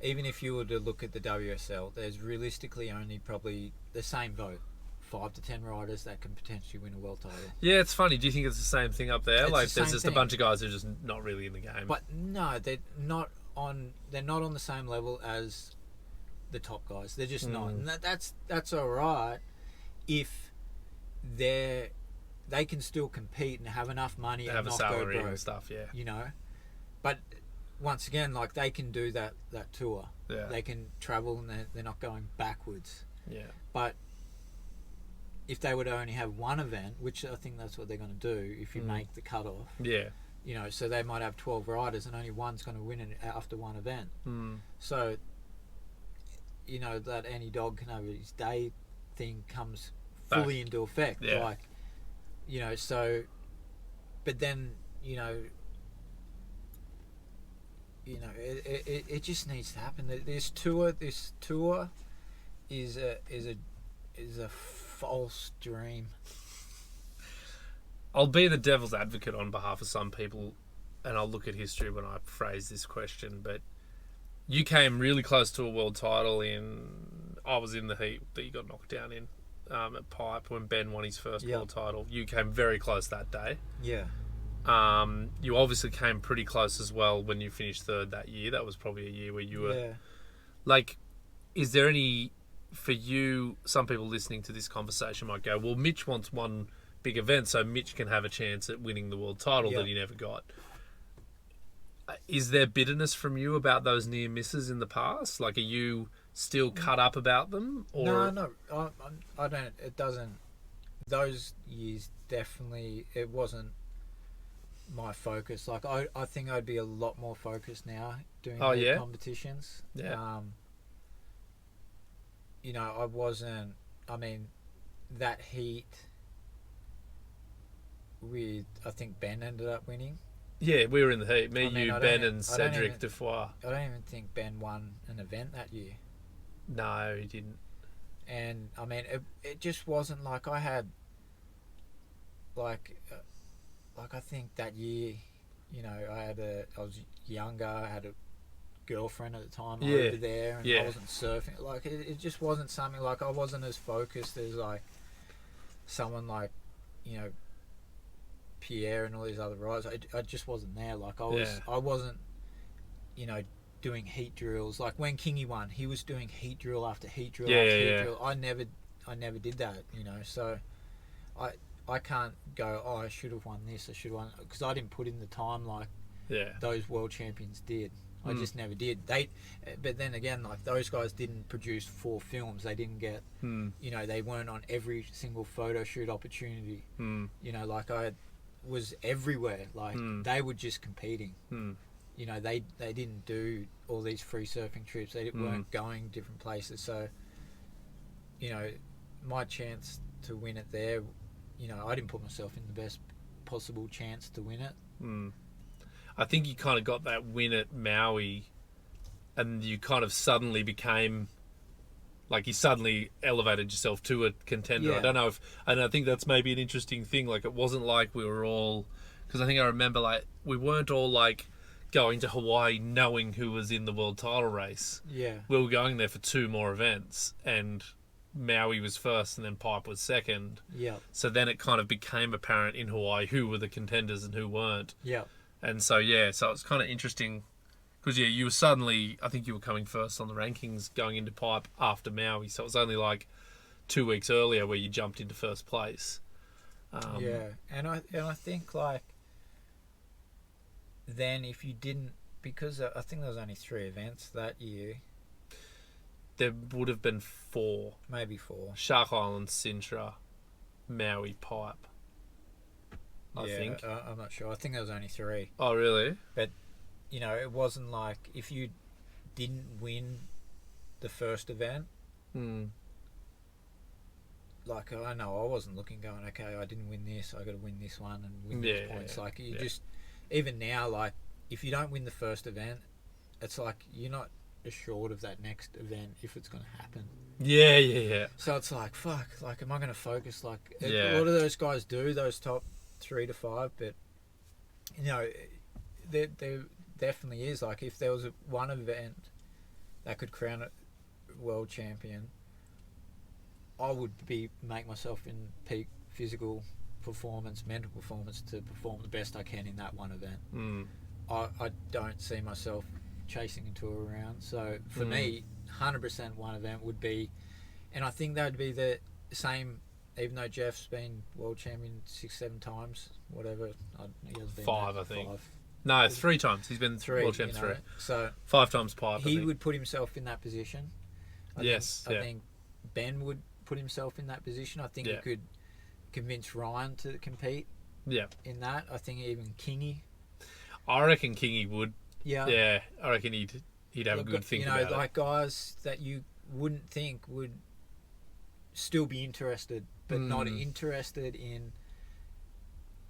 if you were to look at the WSL, there's realistically only probably the same vote, 5 to 10 riders that can potentially win a world title. Yeah, it's funny. Do you think it's the same thing up there? Like, there's just a bunch of guys who are just not really in the game. But no, they're not on the same level as the top guys. They're just not, and that's all right if they can still compete and have enough money and have not a salary go broke and stuff. Yeah, you know. But once again, like, they can do that tour. Yeah, they can travel and they're not going backwards. Yeah, but if they would only have one event, which I think that's what they're going to do if you make the cutoff. Yeah. You know, so they might have 12 riders and only one's going to win it after one event. So, you know, that any dog can have his day thing comes fully into effect. Yeah. Like, you know, so, but then, you know, it just needs to happen. This tour is a false dream. I'll be the devil's advocate on behalf of some people, and I'll look at history when I phrase this question, but you came really close to a world title I was in the heat that you got knocked down in at Pipe when Ben won his first world title. You came very close that day. Yeah. You obviously came pretty close as well when you finished third that year. That was probably a year where you were... Yeah. Like, is there any... For you, some people listening to this conversation might go, well, Mitch wants one big event so Mitch can have a chance at winning the world title that he never got. Is there bitterness from you about those near misses in the past? Like, are you still cut up about them? Or... No, I don't. It doesn't. Those years, definitely, it wasn't my focus. Like, I think I'd be a lot more focused now doing competitions. Yeah. You know, I wasn't... I mean, that heat with... I think Ben ended up winning. Yeah, we were in the heat. Ben, and Cedric Defoy. I don't even think Ben won an event that year. No, he didn't. And, I mean, it just wasn't like I had... Like I think that year you know, I was younger, I had a girlfriend at the time Yeah. over there, and Yeah. I wasn't surfing. Like, it just wasn't something, like, I wasn't as focused as, like, someone like, you know, Pierre and all these other riders. I just wasn't there. Like, I wasn't, you know, doing heat drills. Like, when Kingy won, he was doing heat drill after heat drill after heat drill. I never did that, you know, so I can't go, oh, I should have won this, I should have won, because I didn't put in the time like those world champions did. I just never did. But then again, like, those guys didn't produce 4 films. They didn't get, you know, they weren't on every single photo shoot opportunity. You know, like, I was everywhere. Like, they were just competing. You know, they didn't do all these free surfing trips. They weren't going different places. So, you know, my chance to win it there, you know, I didn't put myself in the best possible chance to win it. I think you kind of got that win at Maui, and you kind of suddenly became, like, you suddenly elevated yourself to a contender. Yeah. I don't know and I think that's maybe an interesting thing. Like, it wasn't like we were all, because I think I remember, like, we weren't all like going to Hawaii knowing who was in the world title race. Yeah. We were going there for 2 more events, and Maui was first and then Pipe was second. Yeah. So then it kind of became apparent in Hawaii who were the contenders and who weren't. Yeah. And so, so it's kind of interesting because, you were suddenly, I think you were coming first on the rankings going into Pipe after Maui. So it was only like 2 weeks earlier where you jumped into first place. And I think, like, then if you didn't, because I think there was only 3 events that year. There would have been 4. Maybe 4. Shark Island, Sintra, Maui, Pipe. I think. I'm not sure. I think there was only 3. Oh, really? But, you know, it wasn't like, if you didn't win the first event, like, I know I wasn't looking going, okay, I didn't win this, I got to win this one and win these points. Like, you just, even now, like, if you don't win the first event, it's like you're not assured of that next event if it's going to happen. Yeah. So it's like, fuck, like, am I going to focus? Like, a lot of those guys do, those top 3 to 5, but, you know, there definitely is, like, if there was one event that could crown a world champion, I would make myself in peak physical performance, mental performance, to perform the best I can in that one event. I don't see myself chasing into a round. So for me, 100% one event would be, and I think that would be the same, even though Jeff's been world champion 6-7 times, whatever. He has been 5, I think. 5. No, 3 times. He's been 3, world champ 3. So 5 times Pipe. he would put himself in that position. I think Ben would put himself in that position. I think he could convince Ryan to compete. In that, I think even Kingy. I reckon Kingy would. Yeah. I reckon he'd have a good think about it. You know, like, guys that you wouldn't think would still be interested, but not interested in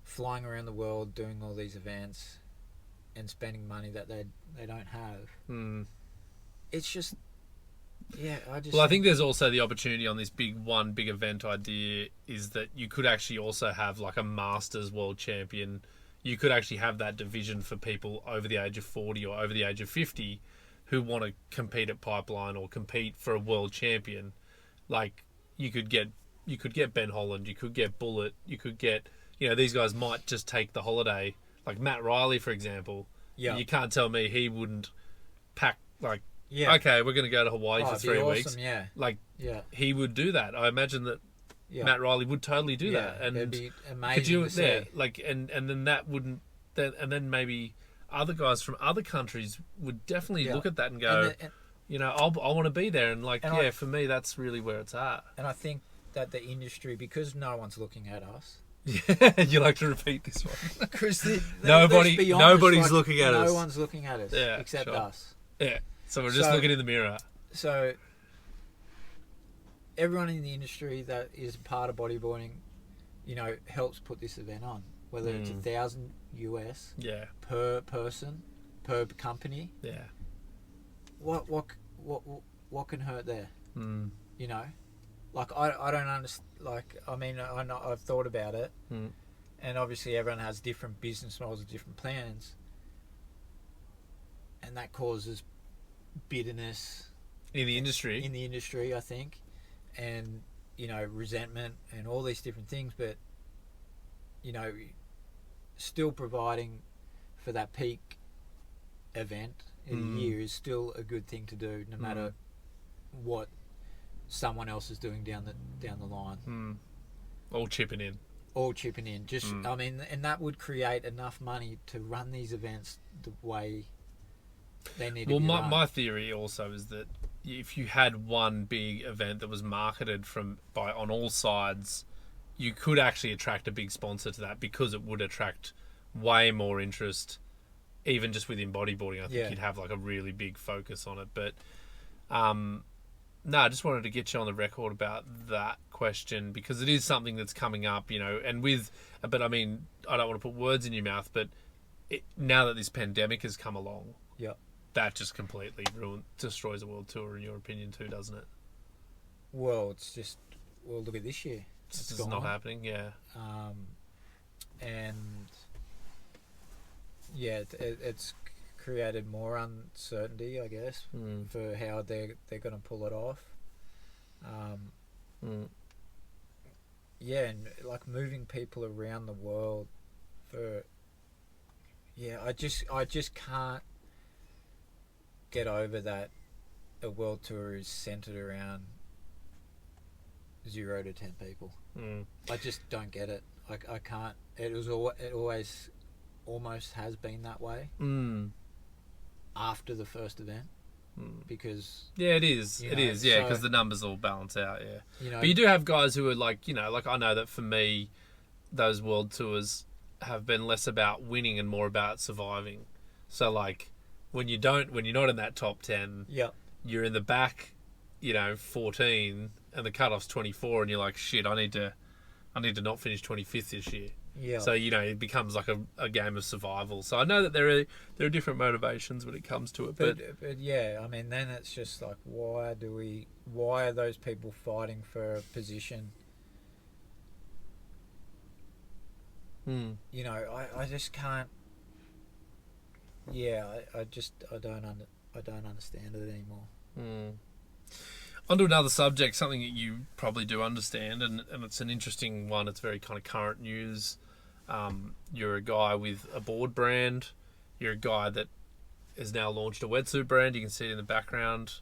flying around the world, doing all these events, and spending money that they don't have. It's just, I think there's also the opportunity on this big event idea is that you could actually also have, like, a Masters world champion. You could actually have that division for people over the age of 40 or over the age of 50 who want to compete at Pipeline or compete for a world champion. Like, you could get Ben Holland, you could get Bullet, you could get, you know, these guys might just take the holiday. Like Matt Riley, for example. Yeah. You can't tell me he wouldn't pack, like, okay, we're going to go to Hawaii for 3 weeks. Yeah. Like, he would do that. I imagine that Matt Riley would totally do that. And it'd be amazing to see. Like, and then that wouldn't, and then maybe other guys from other countries would definitely look at that and go, you know, I want to be there. And, like, for me, that's really where it's at. And I think that the industry, because no one's looking at us. You like to repeat this one? Because nobody's looking at us. No one's looking at us except us. Yeah. So we're just looking in the mirror. So everyone in the industry that is part of bodyboarding, you know, helps put this event on. Whether it's $1,000 US per person, per company. Yeah. What can hurt there? You know, like, I don't understand. Like, I mean, I've thought about it, and obviously everyone has different business models and different plans, and that causes bitterness in the industry. I think, and resentment and all these different things. But still providing for that peak event in the year is still a good thing to do, no matter what someone else is doing down the line. All chipping in. Just I mean, and that would create enough money to run these events the way they need to be run. My theory also is that if you had one big event that was marketed on all sides, you could actually attract a big sponsor to that, because it would attract way more interest, even just within bodyboarding. I think you'd have like a really big focus on it. But no, I just wanted to get you on the record about that question, because it is something that's coming up, but I mean, I don't want to put words in your mouth, but now that this pandemic has come along, that just completely destroys the world tour, in your opinion too, doesn't it? Well, look at this year. It's not happening, yeah. And yeah, it's created more uncertainty, I guess, for how they're going to pull it off. Yeah, and like moving people around the world I just can't get over that a world tour is centered around 0 to 10 people. I just don't get it. I can't. It always almost has been that way after the first event, because it is because the numbers all balance out, but you do have guys who are like I know that for me, those world tours have been less about winning and more about surviving. So like when you're not in that top 10, you're in the back 14 and the cutoff's 24, and you're like, shit, I need to not finish 25th this year. So it becomes like a game of survival. So I know that there are different motivations when it comes to it, but yeah, I mean, then it's just like, why are those people fighting for a position? I just can't. Yeah, I don't understand it anymore. Onto another subject, something that you probably do understand, and it's an interesting one. It's very kind of current news. You're a guy with a board brand. You're a guy that has now launched a wetsuit brand. You can see it in the background.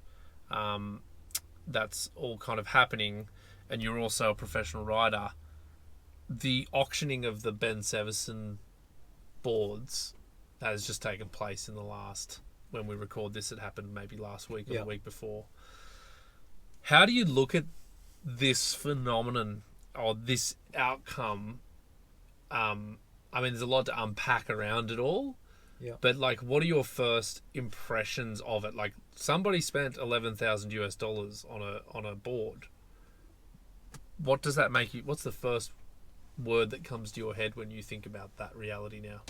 That's all kind of happening. And you're also a professional rider. The auctioning of the Ben Severson boards has just taken place in the last, when we record this, it happened maybe last week or the week before. How do you look at this phenomenon or this outcome? I mean, there's a lot to unpack around it all. But like, what are your first impressions of it? Like, somebody spent $11,000 on a board. What does that make you? What's the first word that comes to your head when you think about that reality now?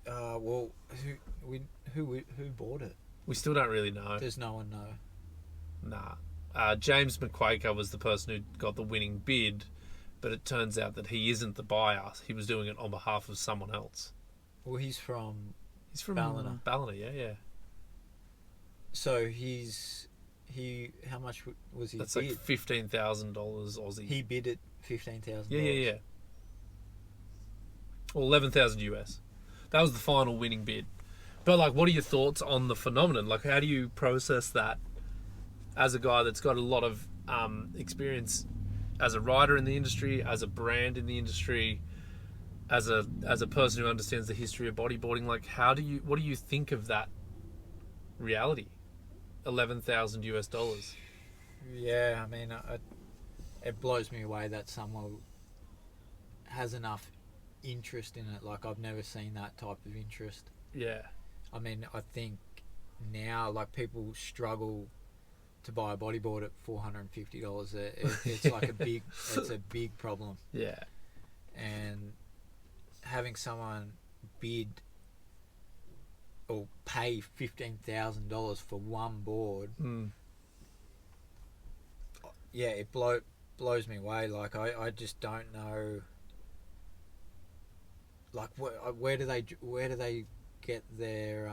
Well, who bought it? We still don't really know. Does no one know? Nah. James McQuaker was the person who got the winning bid, but it turns out that he isn't the buyer. He was doing it on behalf of someone else. Well, he's from Ballina. Ballina, yeah. So how much was he? That's bid? like $15,000 Aussie. He bid at $15,000. Yeah. Well, 11,000 US. That was the final winning bid. But like, what are your thoughts on the phenomenon? Like, how do you process that as a guy that's got a lot of experience as a rider in the industry, as a brand in the industry, as a person who understands the history of bodyboarding? Like, what do you think of that reality? $11,000 US. Yeah, I mean, it blows me away that someone has enough interest in it. Like, I've never seen that type of interest. Yeah. I mean, I think now, like, people struggle to buy a bodyboard at $450. It's like it's a big problem. Yeah. And having someone bid or pay $15,000 for one board, yeah, it blows me away. Like I just don't know. Like where do they get their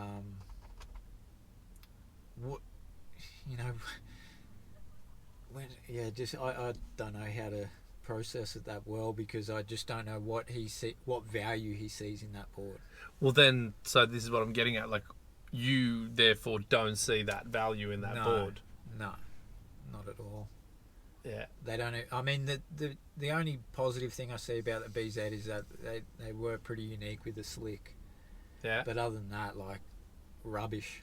what you know when just I don't know how to process it that well, because I just don't know what value he sees in that board. Well, then, so this is what I'm getting at. Like, you therefore don't see that value in that board. No, not at all. Yeah, they don't. I mean, the only positive thing I see about the BZ is that they were pretty unique with the slick. Yeah. But other than that, like, rubbish.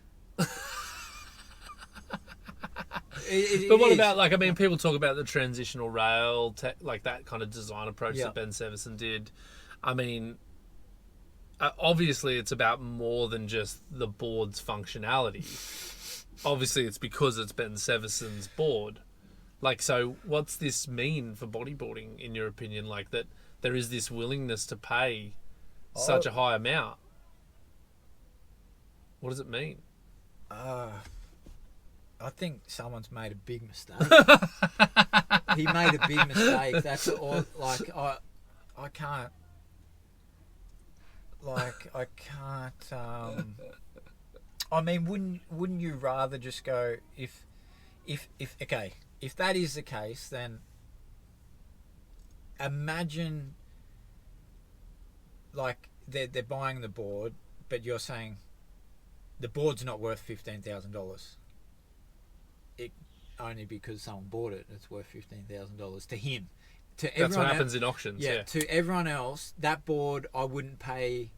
But what about, like, I mean, people talk about the transitional rail, like that kind of design approach that Ben Severson did. I mean, obviously it's about more than just the board's functionality. Obviously it's because it's Ben Severson's board. Like, so what's this mean for bodyboarding, in your opinion? Like, that there is this willingness to pay such a high amount. What does it mean? I think someone's made a big mistake. He made a big mistake. That's all. Like, I can't. Like, I can't. I mean, wouldn't you rather just go if that is the case, then imagine, like, they're buying the board, but you're saying the board's not worth $15,000. It only because someone bought it, it's worth $15,000 to him. That's what happens in auctions. Yeah. To everyone else, that board I wouldn't pay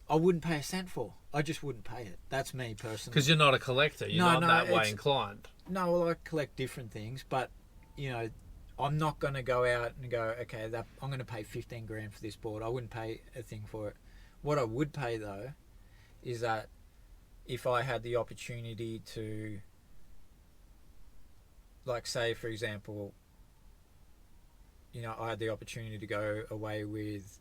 a cent for. I just wouldn't pay it. That's me personally. Because you're not a collector. You're not that way inclined. No, well, I collect different things, but, you know, I'm not going to go out and go, okay, I'm going to pay $15,000 for this board. I wouldn't pay a thing for it. What I would pay, though, is that if I had the opportunity to, like, say, for example, you know, I had the opportunity to go away with,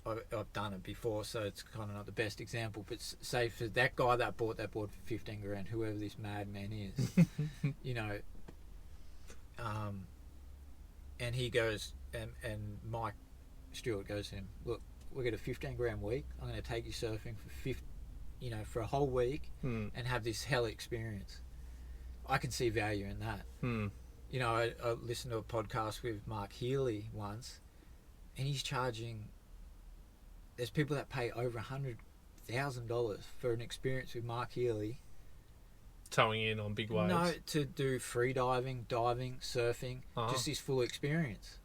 I've done it before, so it's kind of not the best example, but say for that guy that bought that board for $15,000, whoever this madman is, you know, and he goes, and Mike Stewart goes to him, look, we get a $15,000 week. I'm going to take you surfing for a whole week and have this hell experience. I can see value in that. You know, I listened to a podcast with Mark Healy once, and he's charging. There's people that pay over $100,000 for an experience with Mark Healy. Towing in on big waves. No, to do free diving, surfing, just this full experience.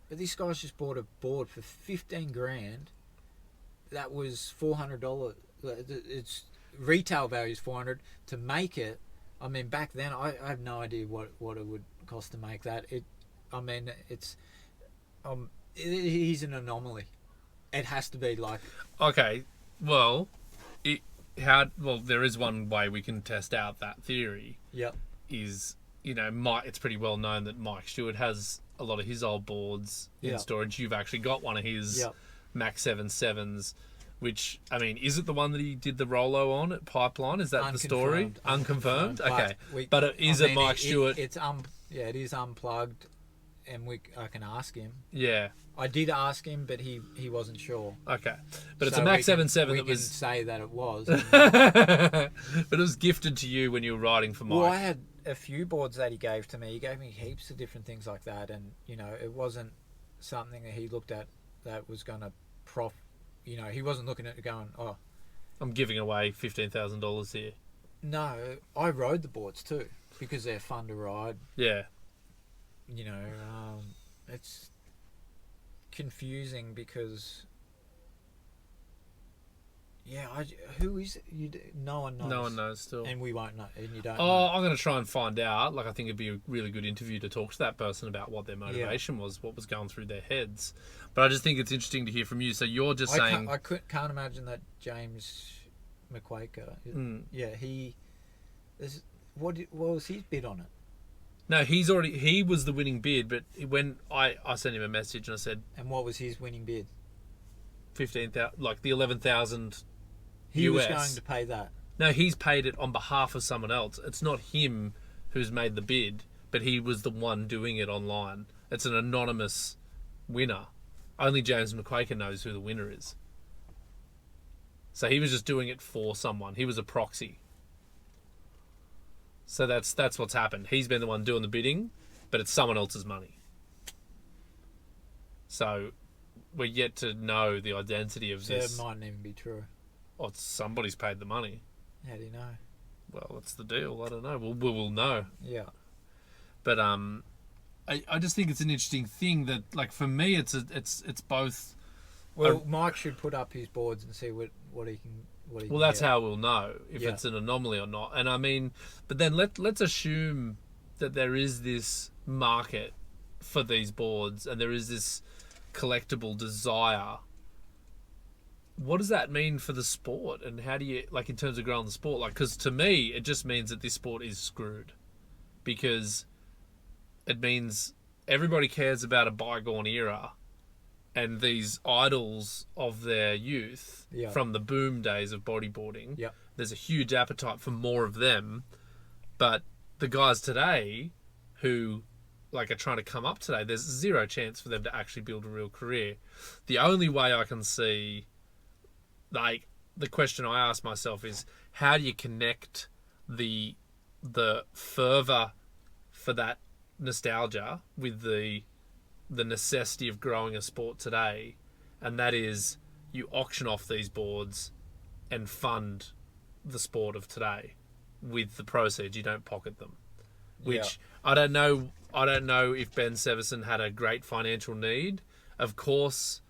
But this guy's just bought a board for $15,000. That was $400. Its retail value is $400. To make it, I mean, back then I have no idea what it would cost to make that. He's an anomaly. It has to be like. Okay, well, there is one way we can test out that theory. Yep. Is, you know, it's pretty well known that Mike Stewart has a lot of his old boards in storage. You've actually got one of his Max 77s, which, I mean, is it the one that he did the Rolo on at Pipeline? Is that the story? Unconfirmed? Okay. But is it Mike Stewart? It is unplugged, and I can ask him. Yeah. I did ask him, but he wasn't sure. Okay. But it's a Max 77 that was... We can say that it was. But it was gifted to you when you were riding for Mike. Well, I had a few boards that he gave to me. He gave me heaps of different things like that, and, you know, it wasn't something that he looked at that was going to you know, he wasn't looking at it going, oh, I'm giving away $15,000 here. No, I rode the boards too, because they're fun to ride. Yeah. You know, it's confusing because, who is it? No one knows. No one knows still. And we won't know, and you don't know. I'm going to try and find out. Like, I think it'd be a really good interview to talk to that person about what their motivation was, what was going through their heads. But I just think it's interesting to hear from you. So you're just saying... I can't imagine that James McQuaker... What was his bid on it? No, he was the winning bid, but when I sent him a message and I said... And what was his winning bid? 15,000, like the 11,000 He was going to pay that. No, he's paid it on behalf of someone else. It's not him who's made the bid, but he was the one doing it online. It's an anonymous winner. Only James McQuaker knows who the winner is. So he was just doing it for someone. He was a proxy. So that's what's happened. He's been the one doing the bidding, but it's someone else's money. So we're yet to know the identity of this. It mightn't even be true. Or somebody's paid the money. How do you know? Well, that's the deal. I don't know. We'll know. Yeah. But I just think it's an interesting thing that, like, for me, it's both. Well, Mike should put up his boards and see what he can. Well, that's get. how we'll know if Yeah. it's an anomaly or not. And I mean, but then let's assume that there is this market for these boards and there is this collectible desire. What does that mean for the sport? And how do you, like, in terms of growing the sport? Like, because to me, it just means that this sport is screwed. Because it means everybody cares about a bygone era and these idols of their youth Yeah. from the boom days of bodyboarding. Yeah. There's a huge appetite for more of them. But the guys today who, like, are trying to come up today, there's zero chance for them to actually build a real career. The only way I can see, like, the question I ask myself is, how do you connect the fervor for that nostalgia with the necessity of growing a sport today? And that is, you auction off these boards and fund the sport of today with the proceeds. You don't pocket them. Which I don't know if Ben Severson had a great financial need. Of course,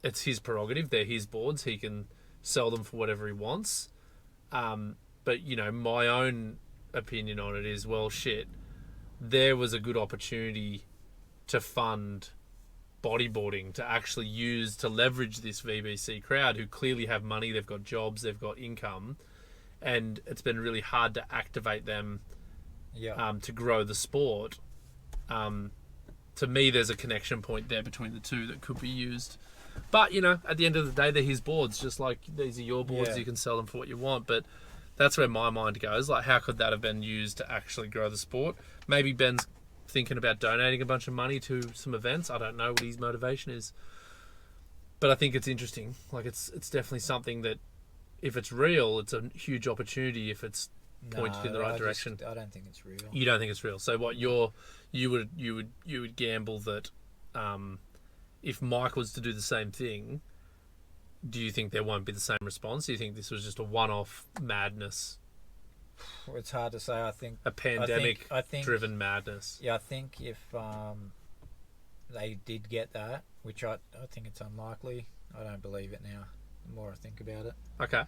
it's his prerogative. They're his boards. He can sell them for whatever he wants. But, you know, my own opinion on it is, well, shit, there was a good opportunity to fund bodyboarding, to actually use, to leverage this VBC crowd who clearly have money, they've got jobs, they've got income, and it's been really hard to activate them to grow the sport. To me, there's a connection point there between the two that could be used. But, you know, at the end of the day, they're his boards, just like these are your boards. Yeah. You can sell them for what you want. But that's where my mind goes. Like, how could that have been used to actually grow the sport? Maybe Ben's thinking about donating a bunch of money to some events. I don't know what his motivation is. But I think it's interesting. Like, it's definitely something that, if it's real, it's a huge opportunity if it's pointed in the right direction. I don't think it's real. You don't think it's real. So what you would gamble that if Mike was to do the same thing, do you think there won't be the same response? Do you think this was just a one-off madness? It's hard to say. I think A pandemic I think driven madness. Yeah, I think if they did get that, which I think it's unlikely. I don't believe it now. The more I think about it. Okay.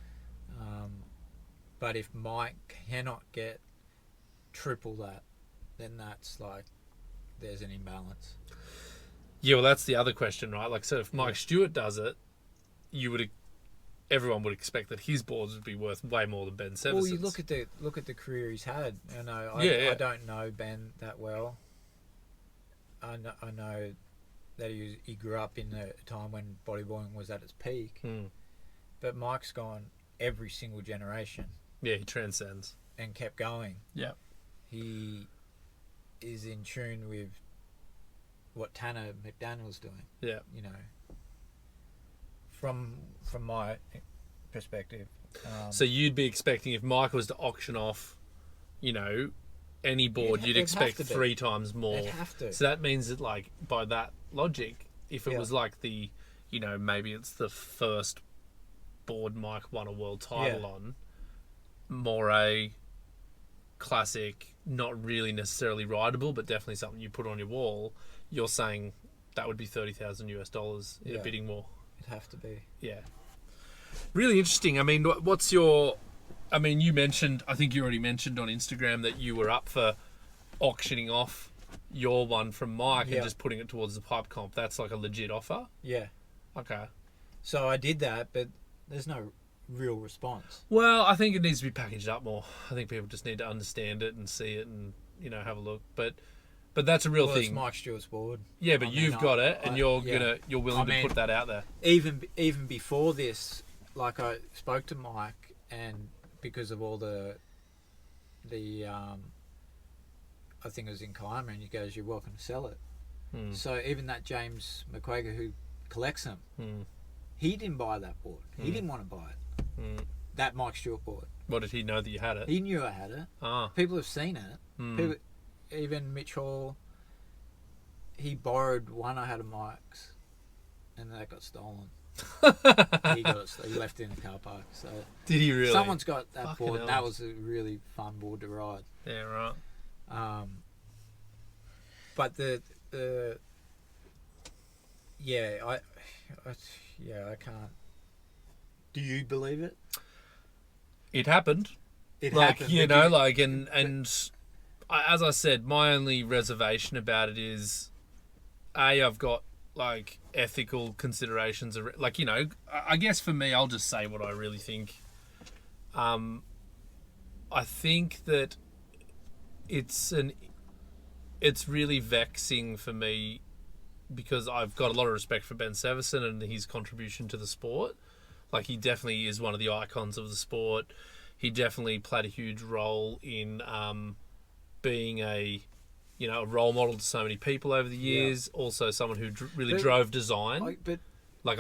But if Mike cannot get triple that, then that's like there's an imbalance. Yeah, well, that's the other question, right? Like, so if Mike Stewart does it, everyone would expect that his boards would be worth way more than Ben Severson's. Well, you look at the career he's had. I don't know Ben that well. I know that he grew up in a time when bodyboarding was at its peak. But Mike's gone every single generation. Yeah, he transcends. And kept going. Yeah. He is in tune with what Tanner McDaniel's doing. Yeah. You know, from my perspective. So you'd be expecting, if Mike was to auction off, you know, any board, you'd expect 3 times more. It'd have to. So that means that, like, by that logic, if it was like the, you know, maybe it's the first board Mike won a world title on, more a classic, not really necessarily rideable, but definitely something you put on your wall, you're saying that would be $30,000 in a bidding war. It'd have to be. Yeah. Really interesting. I mean, what's your... I mean, you mentioned... I think you already mentioned on Instagram that you were up for auctioning off your one from Mike and just putting it towards the pipe comp. That's like a legit offer? Yeah. Okay. So I did that, but there's no real response. Well, I think it needs to be packaged up more. I think people just need to understand it and see it and, you know, have a look. But that's a real thing. It's Mike Stewart's board. Yeah, but you've got it, and you're willing to put that out there. Even before this, like, I spoke to Mike, and because of all the I think it was in Kiama, and he goes, "You're welcome to sell it." Mm. So even that James McQuager who collects them, Mm. he didn't buy that board. He Mm. didn't want to buy it. Mm. That Mike Stewart board. What, did he know that you had it? He knew I had it. Ah. People have seen it. Mm. People, even Mitch Hall, he borrowed one I had of Mike's, and that got stolen. He left it in the car park. So Did he really? someone's got that Fucking board. hell. That was a really fun board to ride. Yeah, right. But the yeah, I can't. Do you believe it? It happened. It Like, happened. you but know, like, and as I said, my only reservation about it is, I've got, like, ethical considerations. Like, you know, I guess for me, I'll just say what I really think. I think that it's really vexing for me, because I've got a lot of respect for Ben Severson and his contribution to the sport. Like, he definitely is one of the icons of the sport. He definitely played a huge role in being a role model to so many people over the years. Yeah. Also, someone who really drove design. I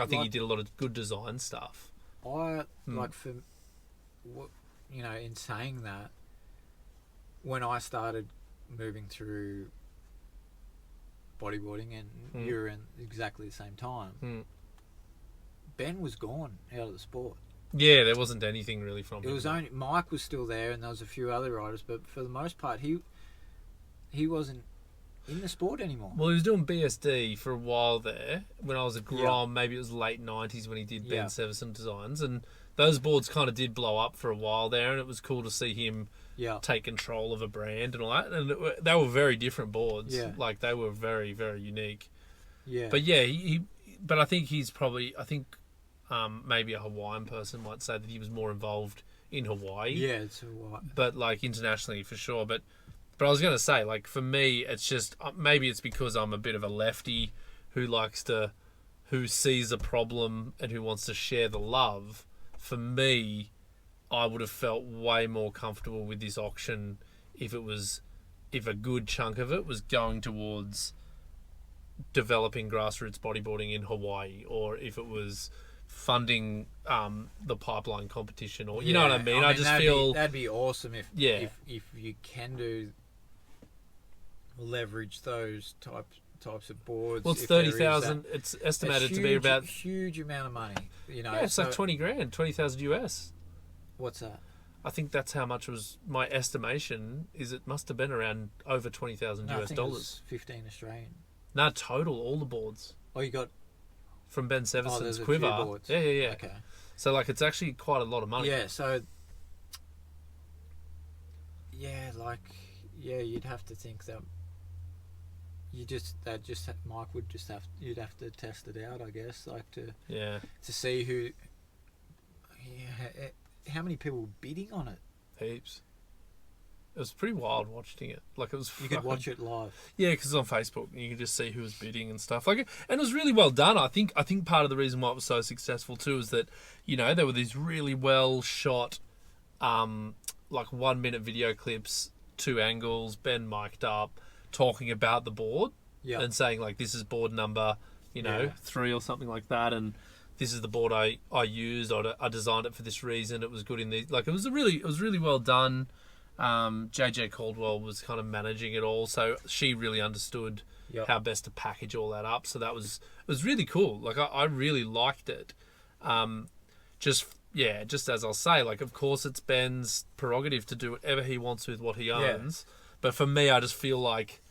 think he did a lot of good design stuff. In saying that, when I started moving through bodyboarding, and you were in exactly the same time, Ben was gone out of the sport. Yeah, there wasn't anything really from him. It was only Mike was still there, and there was a few other riders, but for the most part, he wasn't in the sport anymore. Well, he was doing BSD for a while there. When I was at Grom, maybe it was late 90s when he did Ben Severson designs, and those boards kind of did blow up for a while there, and it was cool to see him take control of a brand and all that. And they were very different boards. Yeah. Like, they were very, very unique. Yeah. But yeah, but I think he's probably, maybe a Hawaiian person might say that he was more involved in Hawaii. Yeah, it's Hawaii. But, like, internationally for sure. But I was going to say, like, for me, it's just, maybe it's because I'm a bit of a lefty who sees a problem and who wants to share the love. For me, I would have felt way more comfortable with this auction if a good chunk of it was going towards developing grassroots bodyboarding in Hawaii, or if it was funding the pipeline competition, or you know what I mean. I just feel that'd be awesome if you can leverage those types of boards. Well, it's 30,000. It's estimated to be about huge amount of money. You know, yeah, it's like 20 grand, 20,000 US. What's that? I think that's how much was my estimation. Is it must have been around over 20,000 US dollars. It was 15 Australian. No, total, all the boards. Oh, you got from Ben Severson's a quiver. few boards. Yeah. Okay. So like, it's actually quite a lot of money. Yeah. So. Yeah, you'd have to think that. Mike would you'd have to test it out, I guess, like to see who. Yeah, how many people were bidding on it? Heaps. It was pretty wild watching it. Like, it was. You could watch it live. Yeah, because it's on Facebook, and you could just see who was bidding and stuff. Like, and it was really well done. I think part of the reason why it was so successful too is that, you know, there were these really well shot, like 1 minute video clips, 2 angles, Ben mic'd up, talking about the board, and saying like, this is board number, 3 or something like that, and this is the board I used. I designed it for this reason. It was good in the like. It was really well done. JJ Caldwell was kind of managing it all, so she really understood how best to package all that up. So it was really cool. Like, I really liked it. Just as I'll say, like, of course it's Ben's prerogative to do whatever he wants with what he owns. But for me, I just feel like,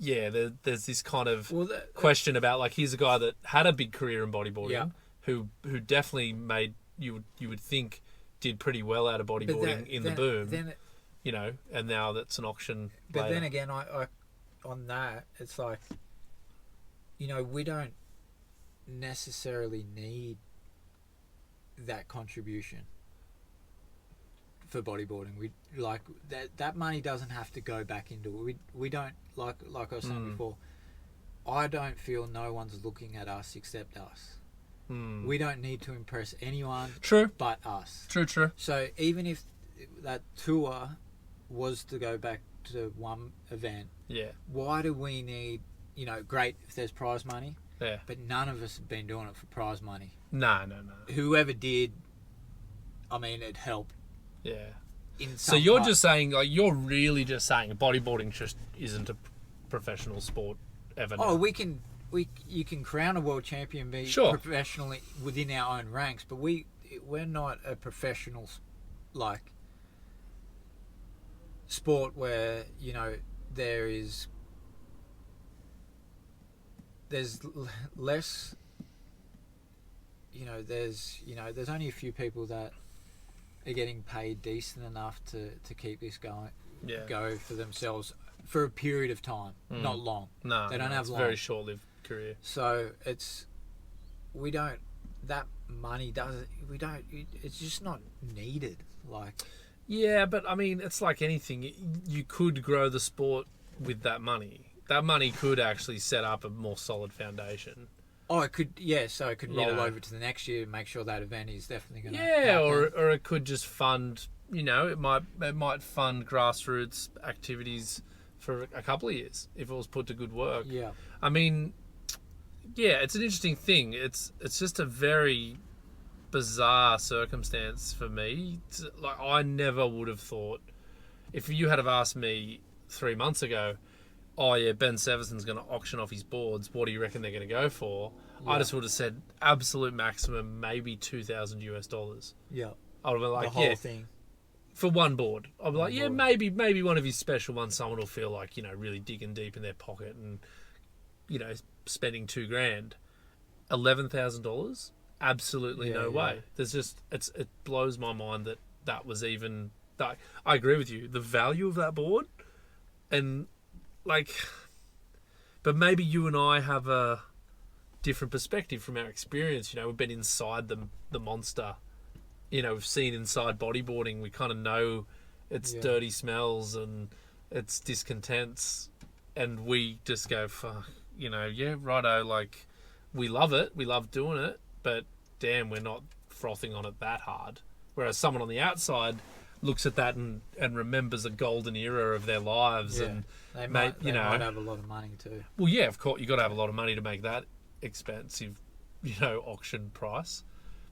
there's this kind of question about, like, here's a guy that had a big career in bodyboarding, who definitely made you would think did pretty well out of bodyboarding in the boom. And now that's an auction. But later. Then again, I on that, it's like, we don't necessarily need that contribution for bodyboarding. We like that money doesn't have to go back into it. We don't like I was saying before. I don't feel no one's looking at us except us. We don't need to impress anyone. True. But us. True. So even if that tour was to go back to one event. Yeah. Why do we need, great if there's prize money, Yeah. but none of us have been doing it for prize money. No. Whoever did, I mean, it helped. Yeah. In So some you're part. just saying, like, you're really just saying bodyboarding just isn't a professional sport ever now. Oh, you can crown a world champion, be Sure. professionally within our own ranks, but we're not a professional like sport where there's less. There's only a few people that are getting paid decent enough to keep this go for themselves for a period of time, not long. No, they don't have it's long. a very short-lived career. So it's just not needed. Like, Yeah, but I mean, it's like anything. You could grow the sport with that money. That money could actually set up a more solid foundation. oh, it could, yeah. So it could You roll know. over to the next year and make sure that event is definitely going to. Yeah, or it could just fund. It might fund grassroots activities for a couple of years if it was put to good work. Yeah. I mean, yeah, it's an interesting thing. It's just a very bizarre circumstance for me. Like, I never would have thought, if you had have asked me 3 months ago, oh yeah, Ben Severson's going to auction off his boards, what do you reckon they're going to go for? Yeah. I just would have said absolute maximum, maybe $2,000 US. Yeah. I would have been like, The whole yeah, thing. for one board. I'd be like, yeah, board. maybe one of his special ones, someone will feel like, really digging deep in their pocket and, spending $2,000. $11,000? Absolutely Yeah, no yeah. way. There's just, it blows my mind that was even, that, I agree with you. The value of that board and but maybe you and I have a different perspective from our experience. We've been inside the monster. We've seen inside bodyboarding. We kind of know its Yeah. dirty smells and its discontents, and we just go, fuck, yeah, righto. Like, we love it. We love doing it, but damn, we're not frothing on it that hard. Whereas someone on the outside looks at that and remembers a golden era of their lives. Yeah. And They Mate, might have a lot of money too. well, yeah, of course, you got to have a lot of money to make that expensive, auction price.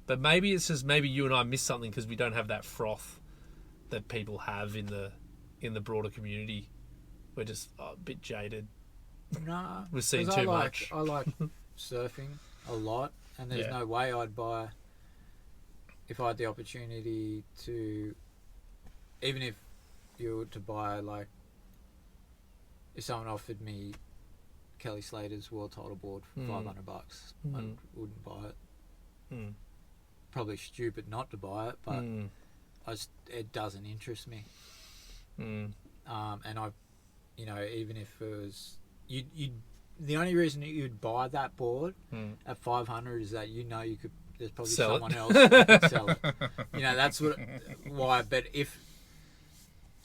But maybe it's just you and I miss something because we don't have that froth that people have in the broader community. We're just a bit jaded. Nah, We've seen 'cause too much. I like surfing a lot, and there's Yeah. no way I'd buy, if I had the opportunity to, even if you were to buy, like, if someone offered me Kelly Slater's world title board for $500, I wouldn't buy it. Mm. Probably stupid not to buy it, but Mm. it doesn't interest me. Mm. And I, even if it was, the only reason that you'd buy that board Mm. at 500 is that you could. There's probably Sell it. someone else who could sell it. That's why. But if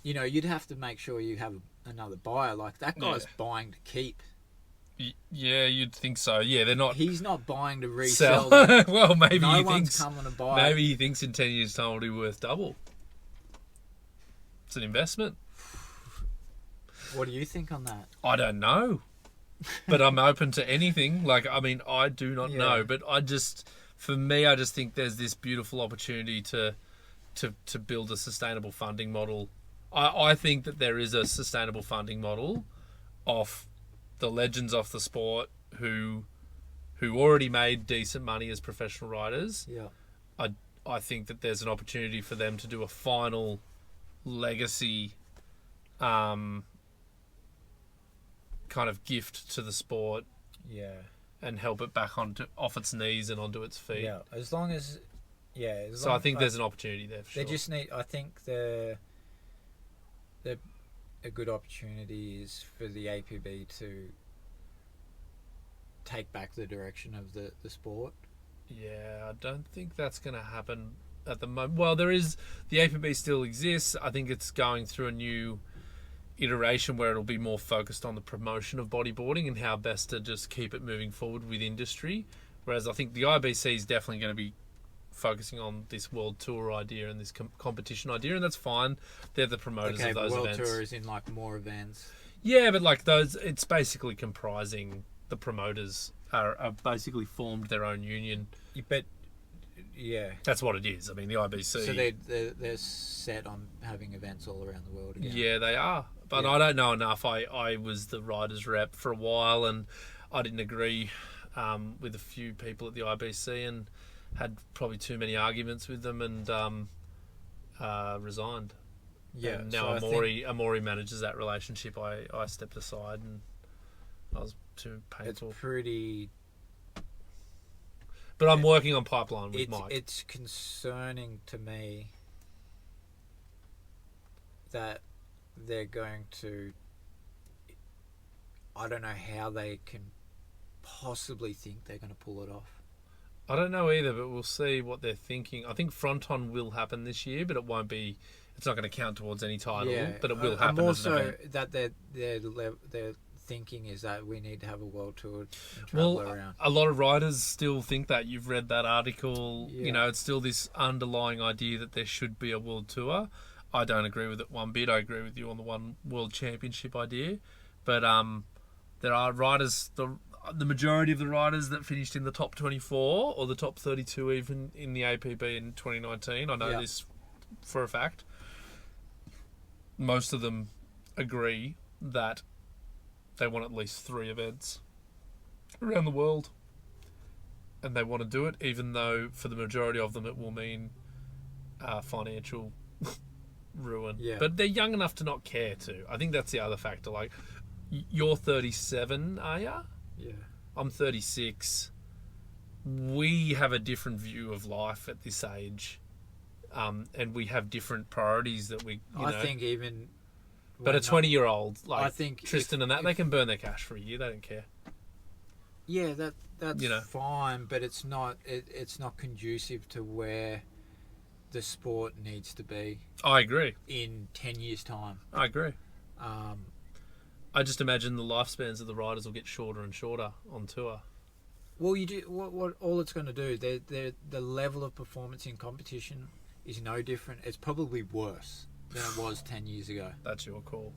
you'd have to make sure you have another buyer. Like, that guy's Yeah. buying to keep. Yeah, you'd think so. Yeah, they're not He's not buying to sell. resell. them. Well, maybe No he one's thinks. coming to buy. Maybe he thinks in 10 years' time it'll be worth double. It's an investment. What do you think on that? I don't know, but I'm open to anything. Like, I mean, I do not Yeah. know, but for me, I just think there's this beautiful opportunity to build a sustainable funding model. I think that there is a sustainable funding model of the legends of the sport who already made decent money as professional riders. Yeah. I think that there's an opportunity for them to do a final legacy kind of gift to the sport Yeah. and help it back off its knees and onto its feet. Yeah. As long as. Yeah. So I think there's an opportunity there for They sure. just need. I think a good opportunity is for the APB to take back the direction of the sport. Yeah, I don't think that's going to happen at the moment. Well, the APB still exists. I think it's going through a new iteration where it'll be more focused on the promotion of bodyboarding and how best to just keep it moving forward with industry. Whereas I think the IBC is definitely going to be focusing on this world tour idea and this competition idea, and that's fine. They're the promoters of those World events. Tour is in like more events. Yeah, but like those, it's basically comprising the promoters are basically formed their own union. But yeah, That's what it is. I mean, the IBC. so they're set on having events all around the world again. Yeah, they are. But Yeah. I don't know enough. I was the riders rep for a while, and I didn't agree with a few people at the IBC, and had probably too many arguments with them, and resigned. Yeah. And now Amori manages that relationship. I stepped aside, and I was too it's painful. pretty. But I'm working on pipeline with Mike. It's concerning to me that they're going to. I don't know how they can possibly think they're going to pull it off. I don't know either, but we'll see what they're thinking. I think Fronton will happen this year, but it won't be. It's not going to count towards any title, but it will happen. I'm as an also event. that their thinking is that we need to have a world tour and travel around. A lot of riders still think that. You've read that article. Yeah. You know, it's still this underlying idea that there should be a world tour. I don't agree with it one bit. I agree with you on the one world championship idea, but there are riders. The majority of the riders that finished in the top 24 or the top 32 even in the APB in 2019, I know this for a fact, most of them agree that they want at least 3 events around the world, and they want to do it, even though for the majority of them it will mean financial ruin. Yeah. But they're young enough to not care too. I think that's the other factor. Like, you're 37, are ya? Yeah. I'm 36. We have a different view of life at this age, and we have different priorities that we. I think even. But a 20-year-old like I think Tristan they can burn their cash for a year. They don't care. Yeah, that's You know. fine, but it's not conducive to where the sport needs to be I agree. in 10 years' time. I agree. Um, I just imagine the lifespans of the riders will get shorter and shorter on tour. well, you do what all it's going to do. The level of performance in competition is no different. It's probably worse than it was 10 years ago. That's your call.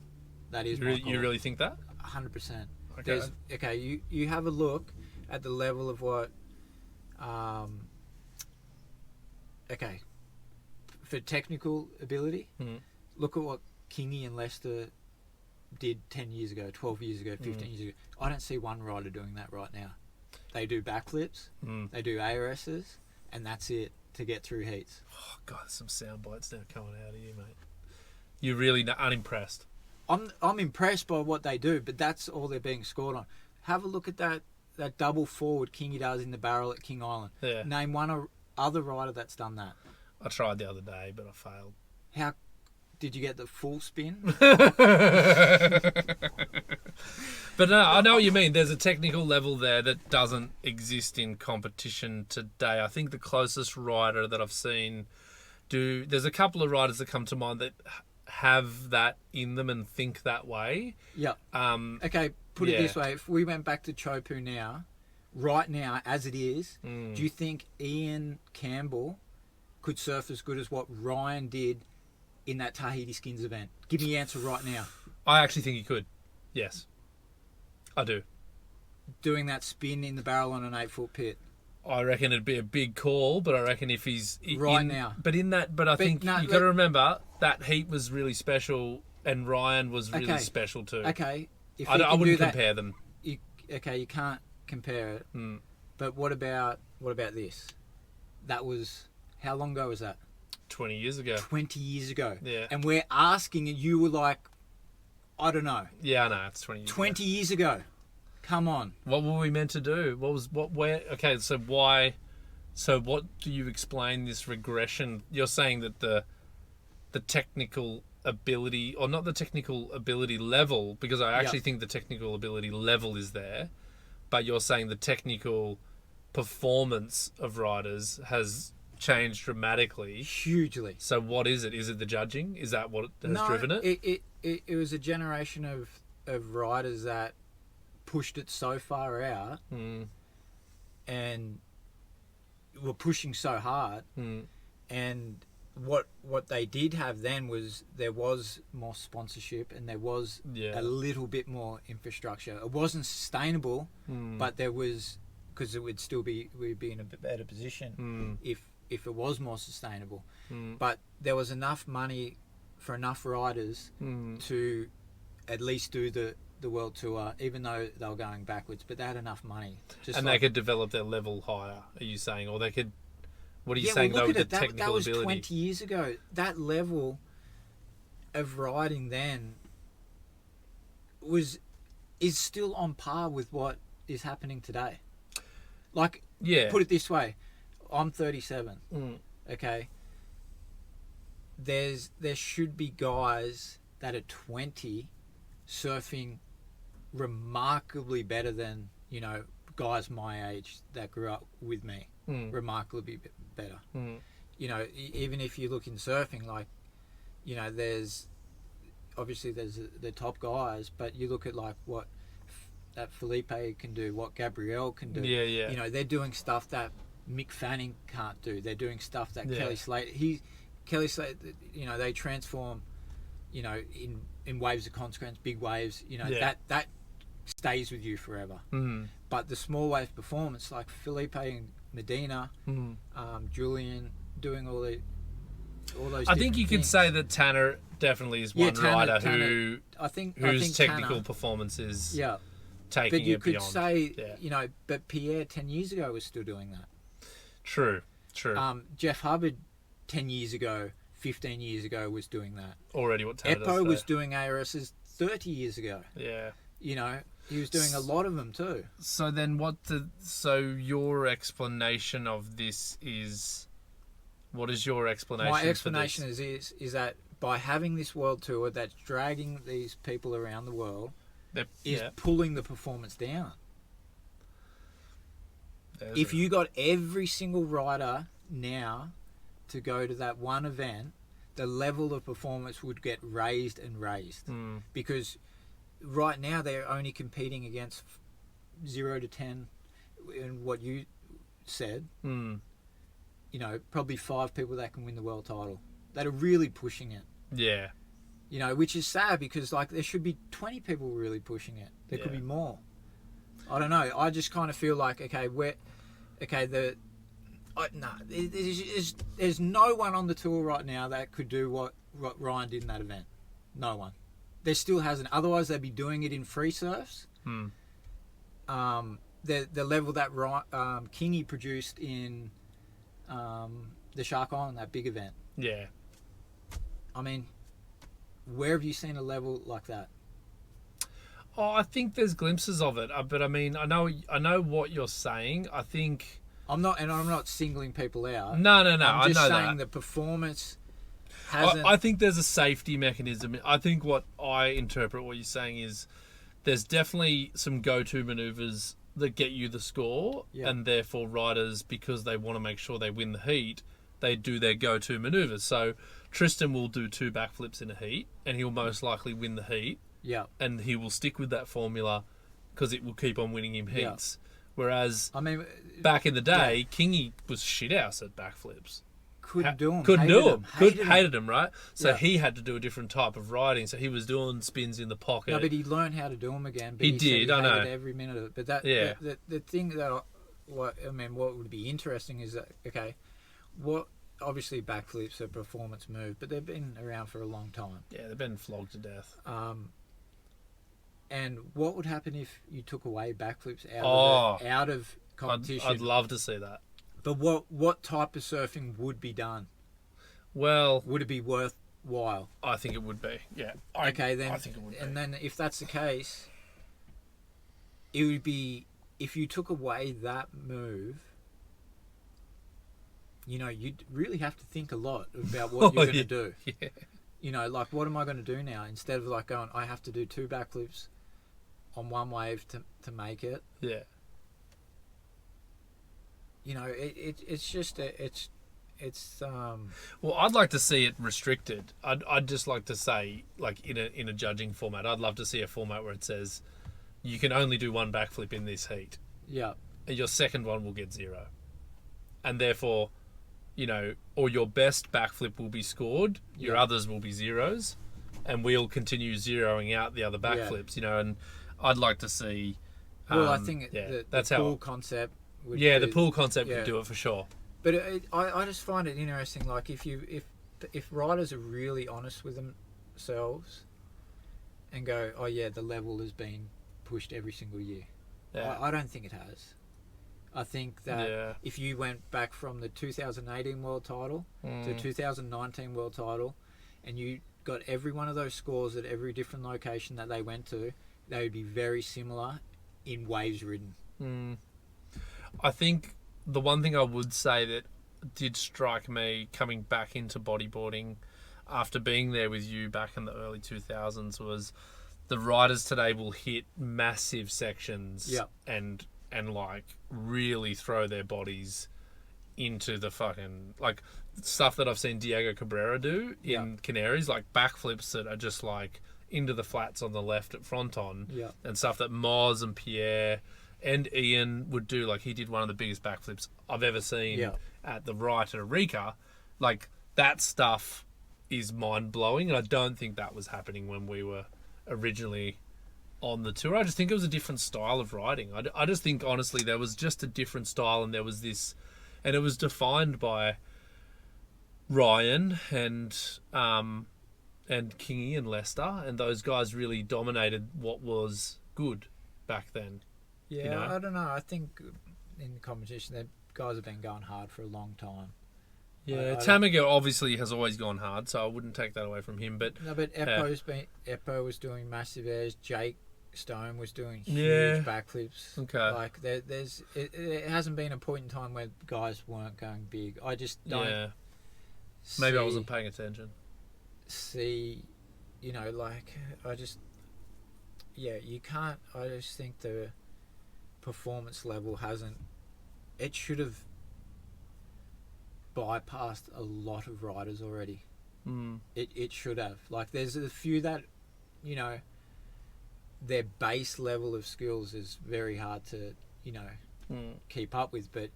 That is You really think that? 100%. Okay. You have a look at the level of what for technical ability, look at what Kingy and Leicester did 10 years ago, 12 years ago, 15 years ago. I don't see one rider doing that right now. They do backflips, they do ARSs, and that's it to get through heats. Oh God, there's some sound bites now coming out of you, mate. You're really unimpressed. I'm impressed by what they do, but that's all they're being scored on. Have a look at that double forward Kingy does in the barrel at King Island. Yeah. Name one other rider that's done that. I tried the other day, but I failed. How did you get the full spin? But no, I know what you mean. There's a technical level there that doesn't exist in competition today. I think the closest rider that I've seen there's a couple of riders that come to mind that have that in them and think that way. Yeah. Okay, put it this way. If we went back to Chopu now, right now, as it is, do you think Ian Campbell could surf as good as what Ryan did in that Tahiti Skins event? Give me the answer right now. I actually think he could. Yes. I do. Doing that spin in the barrel on an 8-foot pit. I reckon it'd be a big call, but I reckon if he's now. But I think you got to remember that heat was really special, and Ryan was really special too. Okay, if I wouldn't compare them. You can't compare it. But what about this? That was how long ago was that? 20 years ago. 20 years ago. Yeah. And we're asking, and you were like, I don't know. Yeah, I know. It's 20 years. 20 years ago. Come on. What were we meant to do? Okay, so why? So what do you explain this regression? You're saying that the technical ability, or not the technical ability level, because I actually think the technical ability level is there, but you're saying the technical performance of riders has changed dramatically. Hugely. So what is it? Is it the judging? Is that what has driven it? It was a generation of riders that pushed it so far out, and were pushing so hard, and what they did have then was there was more sponsorship and there was a little bit more infrastructure. It wasn't sustainable, but there was, because we'd be in a better position if it was more sustainable. But there was enough money for enough riders to at least do the world tour, even though they were going backwards. But they had enough money, they could develop their level higher. Are you saying, or they could? What are you saying though with the technical that was ability? 20 years ago. That level of riding then is still on par with what is happening today. Like, put it this way, I'm 37. Okay, there should be guys that are 20 surfing remarkably better than, you know, guys my age that grew up with me. Remarkably better. You know, even if you look in surfing, like, you know, there's the top guys, but you look at like what that Felipe can do, what Gabrielle can do. You know, they're doing stuff that Mick Fanning can't do. They're doing stuff that Kelly Slater. Kelly Slater. You know, they transform. You know, in waves of consequence, big waves. You know, that stays with you forever. But the small wave performance, like Felipe and Medina, Julian, doing all those. I think you could say that Tanner definitely is one rider who I think technical Tanner, performance is but taking you it could beyond. say, you know, but Pierre 10 years ago was still doing that. True. Jeff Hubbard 10 years ago, 15 year ago was doing that. Already what Tanner Eppo does was doing ARSs 30 years ago. You know, he was doing a lot of them too. So then so your explanation of this is, what is your explanation? My explanation is that by having this world tour that's dragging these people around the world, is pulling the performance down. If you got every single rider now to go to that one event, the level of performance would get raised and raised. Because right now they're only competing against 0 to 10 in what you said. You know, probably 5 people that can win the world title that are really pushing it. You know, which is sad because like there should be 20 people really pushing it. There could be more. I don't know. I just kind of feel like there's no one on the tour right now that could do what Ryan did in that event. No one. There still hasn't. Otherwise, they'd be doing it in free surfs. The level that Kingy produced in the Shark Island, that big event. I mean, where have you seen a level like that? Oh, I think there's glimpses of it, but I mean, I know what you're saying. I think I'm not singling people out. No. I'm just I know saying that. The performance hasn't. I think there's a safety mechanism. I think what I interpret what you're saying is there's definitely some go-to maneuvers that get you the score, and therefore riders, because they want to make sure they win the heat, they do their go-to maneuvers. So Tristan will do 2 backflips in a heat, and he'll most likely win the heat. And he will stick with that formula because it will keep on winning him heats. Whereas, I mean, back in the day, Kingy was shit house at backflips. Couldn't do them. Hated them, right? So he had to do a different type of riding. So he was doing spins in the pocket. No, but he learned how to do them again. But he did. I know. Every minute of it. But that, the thing that what would be interesting is that obviously backflips are a performance move, but they've been around for a long time. Yeah, they've been flogged to death. And what would happen if you took away backflips out of competition? I'd love to see that. But what type of surfing would be done? Well, would it be worthwhile? I think it would be. Yeah. I think it would be. And then if that's the case, it would be, if you took away that move, you know, you'd really have to think a lot about what you're going to do. You know, like, what am I going to do now? Instead of like going, I have to do 2 backflips on one wave to make it. You know, it's just well, I'd like to see it restricted. I'd just like to say, like, in a judging format, I'd love to see a format where it says you can only do 1 backflip in this heat. And your second one will get 0. and therefore, or your best backflip will be scored, your others will be zeros, and we'll continue zeroing out the other backflips. And I'd like to see. Well, I think that's the how pool concept. The pool concept would do it for sure. But I just find it interesting. Like if riders are really honest with themselves, and go, oh yeah, the level has been pushed every single year. Yeah. I don't think it has. I think that if you went back from the 2018 world title to 2019 world title, and you got every one of those scores at every different location that they went to, they would be very similar in waves ridden. I think the one thing I would say that did strike me coming back into bodyboarding after being there with you back in the early 2000s was the riders today will hit massive sections and like really throw their bodies into the fucking like stuff that I've seen Diego Cabrera do in Canaries, like backflips that are just like into the flats on the left at Fronton, and stuff that Moz and Pierre and Ian would do. Like he did one of the biggest backflips I've ever seen at the right at Arica. Like that stuff is mind blowing, and I don't think that was happening when we were originally on the tour. I just think it was a different style of riding. I just think honestly there was just a different style, and there was this, and it was defined by Ryan and Kingy and Lester, and those guys really dominated what was good back then. Yeah, I don't know. I think in the competition, that guys have been going hard for a long time. Yeah, Tamago obviously has always gone hard, so I wouldn't take that away from him. But Eppo was doing massive airs. Jake Stone was doing huge backflips. Okay, like it hasn't been a point in time where guys weren't going big. I just don't. Yeah. Maybe I wasn't paying attention. You can't. I just think the performance level hasn't. It should have bypassed a lot of riders already. It should have. Like there's a few that, their base level of skills is very hard to, keep up with. But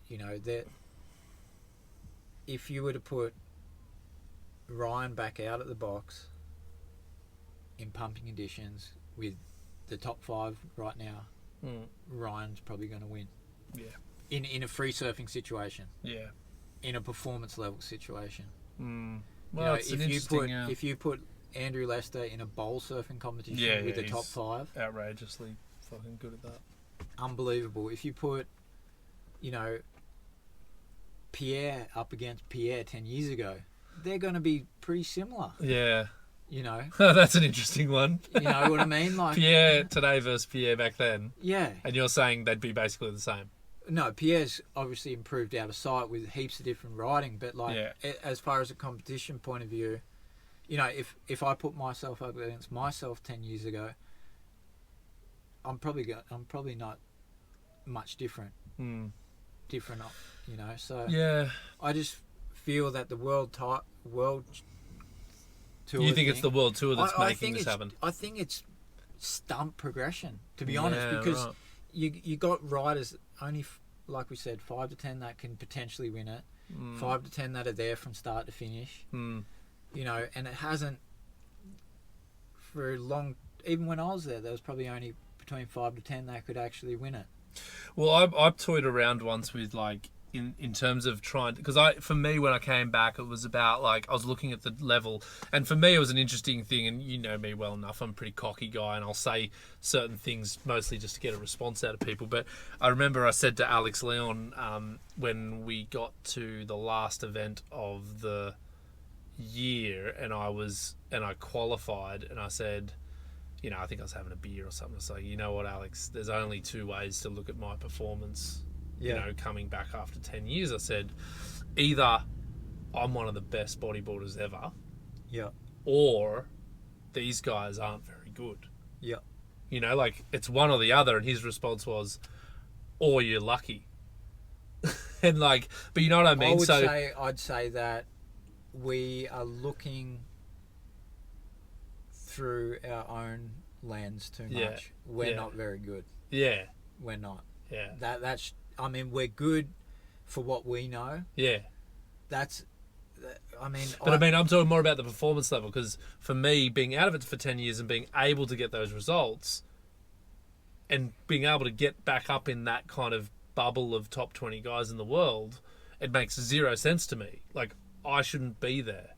if you were to put Ryan back out at the box in pumping conditions with the top 5 right now, Ryan's probably going to win. Yeah. In a free surfing situation. Yeah. In a performance level situation. Well, if you put Andrew Lester in a bowl surfing competition with the top 5, outrageously fucking good at that. Unbelievable. If you put, Pierre up against Pierre 10 years ago, they're going to be pretty similar. Yeah. That's an interesting one. You know what I mean? Like Pierre today versus Pierre back then. Yeah. And you're saying they'd be basically the same. No, Pierre's obviously improved out of sight with heaps of different riding, but as far as a competition point of view, if I put myself up against myself 10 years ago, I'm probably not much different. Different, So yeah, I just feel that the world tour. You think it's the world tour that's making this happen? I think it's stunt progression, to be honest, because you got riders only, like we said, 5 to 10 that can potentially win it, 5 to 10 that are there from start to finish. And it hasn't for long. Even when I was there was probably only between 5 to 10 that could actually win it. Well, I've toyed around once with like in terms of trying, because for me when I came back it was about like I was looking at the level, and for me it was an interesting thing, and you know me well enough, I'm a pretty cocky guy and I'll say certain things mostly just to get a response out of people. But I remember I said to Alex Leon when we got to the last event of the year and I qualified, and I said, I think I was having a beer or something. It's like, you know what, Alex, there's only 2 ways to look at my performance. Coming back after 10 years, I said, either I'm one of the best bodyboarders ever, or these guys aren't very good. Like it's one or the other. And his response was, or you're lucky. And like, but you know what I mean? I'd say that we are looking through our own lens too much. We're not very good. We're not. That's. I mean, we're good for what we know, Yeah. I mean, But I'm talking more about the performance level, because for me, being out of it for 10 years and being able to get those results and being able to get back up in that kind of bubble of top 20 guys in the world, it makes zero sense to me. Like, I shouldn't be there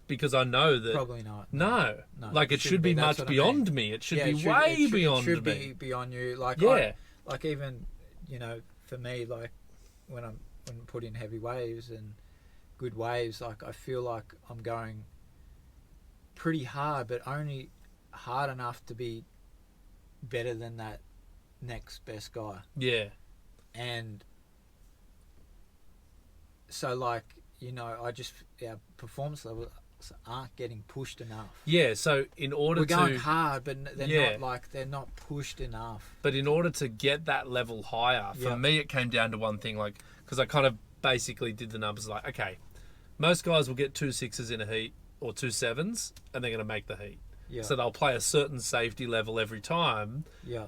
because I know that... Probably not. No. Like, it should be much beyond me. It should be way beyond me. It should be beyond you. Like, yeah. like even, you know, for me, like, when I put in heavy waves and good waves, like, I feel like I'm going pretty hard, but only hard enough to be better than that next best guy. Yeah. And so, like, you know, our performance levels aren't getting pushed enough. Yeah, so in order We're going hard, but they're not pushed enough. But in order to get that level higher, for me, it came down to one thing, like, because I kind of basically did the numbers like, okay, most guys will get 2 6s in a heat or 2 7s, and they're going to make the heat. Yeah. So they'll play a certain safety level every time,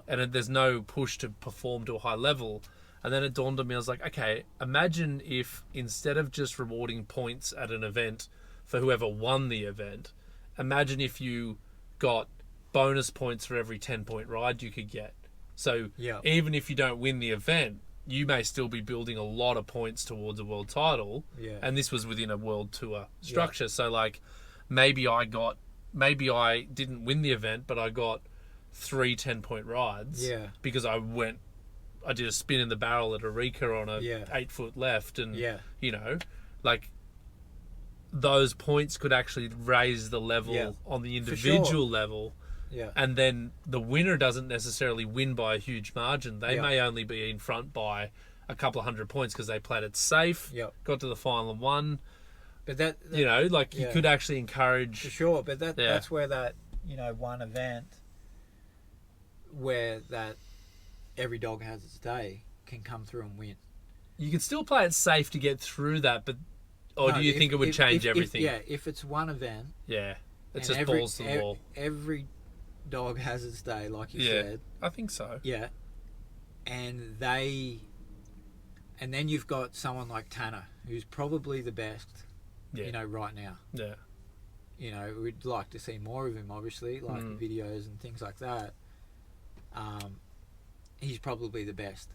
and there's no push to perform to a high level. And then it dawned on me, I was like, okay, imagine if instead of just rewarding points at an event for whoever won the event, imagine if you got bonus points for every 10-point ride you could get. So even if you don't win the event, you may still be building a lot of points towards a world title. Yeah. And this was within a world tour structure. So, like, maybe I didn't win the event, but I got 3 10-point rides. Yeah. Because I did a spin in the barrel at Eureka on a 8-foot left, and you know, like, those points could actually raise the level on the individual level. Yeah. And then the winner doesn't necessarily win by a huge margin. They may only be in front by a couple of 100 points because they played it safe, got to the final and won. But that you know, like, you could actually encourage... For sure, but that's where that, you know, one event where that every dog has its day can come through and win. You could still play it safe to get through that, but... Or do you think it would change everything? If it's one event... Yeah, it's just balls to the wall. Every dog has its day, like you said. I think so. Yeah. And then you've got someone like Tanner, who's probably the best, you know, right now. Yeah. You know, we'd like to see more of him, obviously, like videos and things like that. He's probably the best.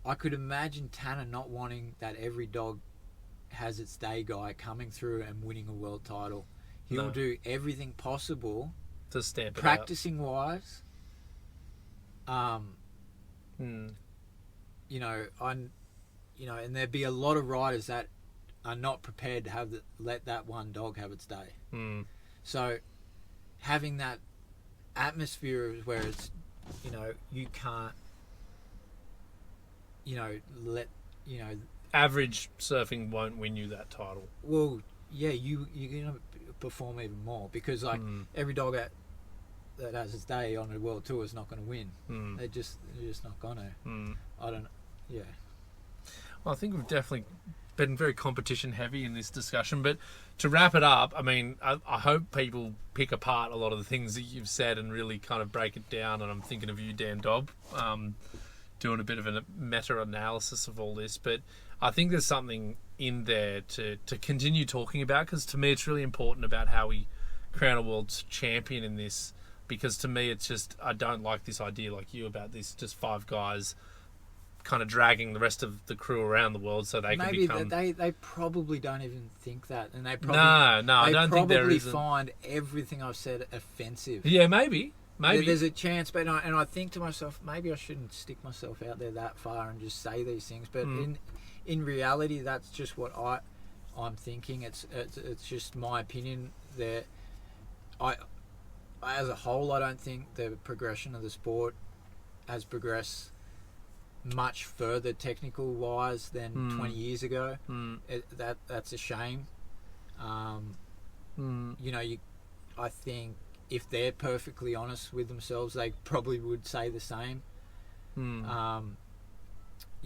I could imagine Tanner not wanting that every dog has its day guy coming through and winning a world title. He'll do everything possible to stamp it practicing wise. You know, and there'd be a lot of riders that are not prepared to let that one dog have its day. So having that atmosphere where it's, you know, you can't, you know, average surfing won't win you that title. Well, yeah, you're gonna perform even more because, like, every dog that has its day on a world tour is not going to win. They're just not gonna. I don't know. Yeah. Well, I think we've definitely been very competition heavy in this discussion, but to wrap it up, I mean, I hope people pick apart a lot of the things that you've said and really kind of break it down. And I'm thinking of you, Dan Dobb, doing a bit of a meta-analysis of all this, but I think there's something in there to continue talking about, because to me it's really important about how we crown a world champion in this, because to me it's just, I don't like this idea like you about this just 5 guys kind of dragging the rest of the crew around the world so they can become... Maybe they probably don't even think that, and they probably... No, I don't think there is... They probably find everything I've said offensive. Yeah, maybe. There's a chance, but I think to myself, maybe I shouldn't stick myself out there that far and just say these things. But in reality, that's just what I'm thinking. It's just my opinion. That as a whole, I don't think the progression of the sport has progressed much further technical wise than 20 years ago. That's a shame. You know, I think if they're perfectly honest with themselves, they probably would say the same. You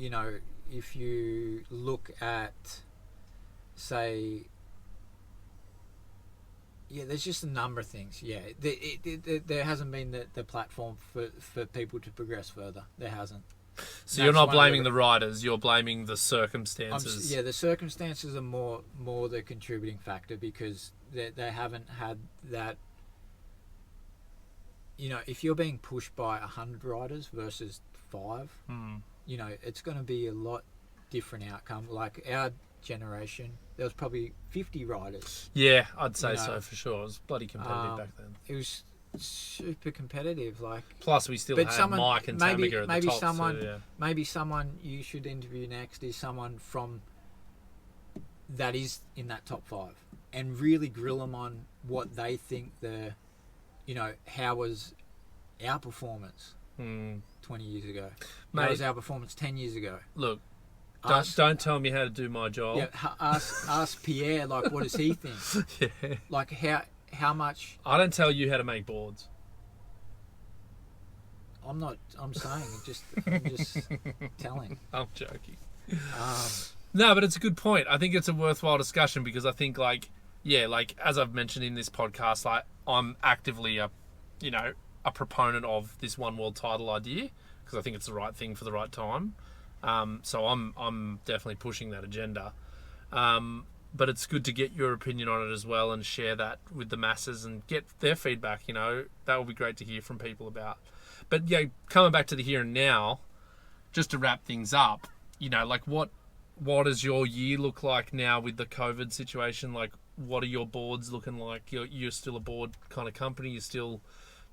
know, if you look at, say, there's just a number of things. Yeah, there hasn't been the platform for people to progress further. There hasn't. So you're not blaming the riders, you're blaming the circumstances. The circumstances are more the contributing factor, because they haven't had that. You know, if you're being pushed by 100 riders versus 5, you know, it's going to be a lot different outcome. Like our generation, there was probably 50 riders. Yeah, I'd say so for sure. It was bloody competitive back then. It was super competitive. Like, plus we still had Mike and Tamiga at the top. Maybe someone you should interview next is someone from that is in that top 5, and really grill them on what they think how was our performance 20 years ago? How was our performance 10 years ago? Look, don't tell me how to do my job. Yeah, ask Pierre, like, what does he think? Yeah. Like, how much... I don't tell you how to make boards. I'm saying, I'm just telling. I'm joking. No, but it's a good point. I think it's a worthwhile discussion, because I think, as I've mentioned in this podcast, like, I'm actively a proponent of this one world title idea, because I think it's the right thing for the right time. So I'm definitely pushing that agenda. But it's good to get your opinion on it as well, and share that with the masses and get their feedback. You know, that would be great to hear from people about. But yeah, coming back to the here and now, just to wrap things up, you know, like what does your year look like now with the COVID situation? Like, what are your boards looking like? You're still a board kind of company. You're still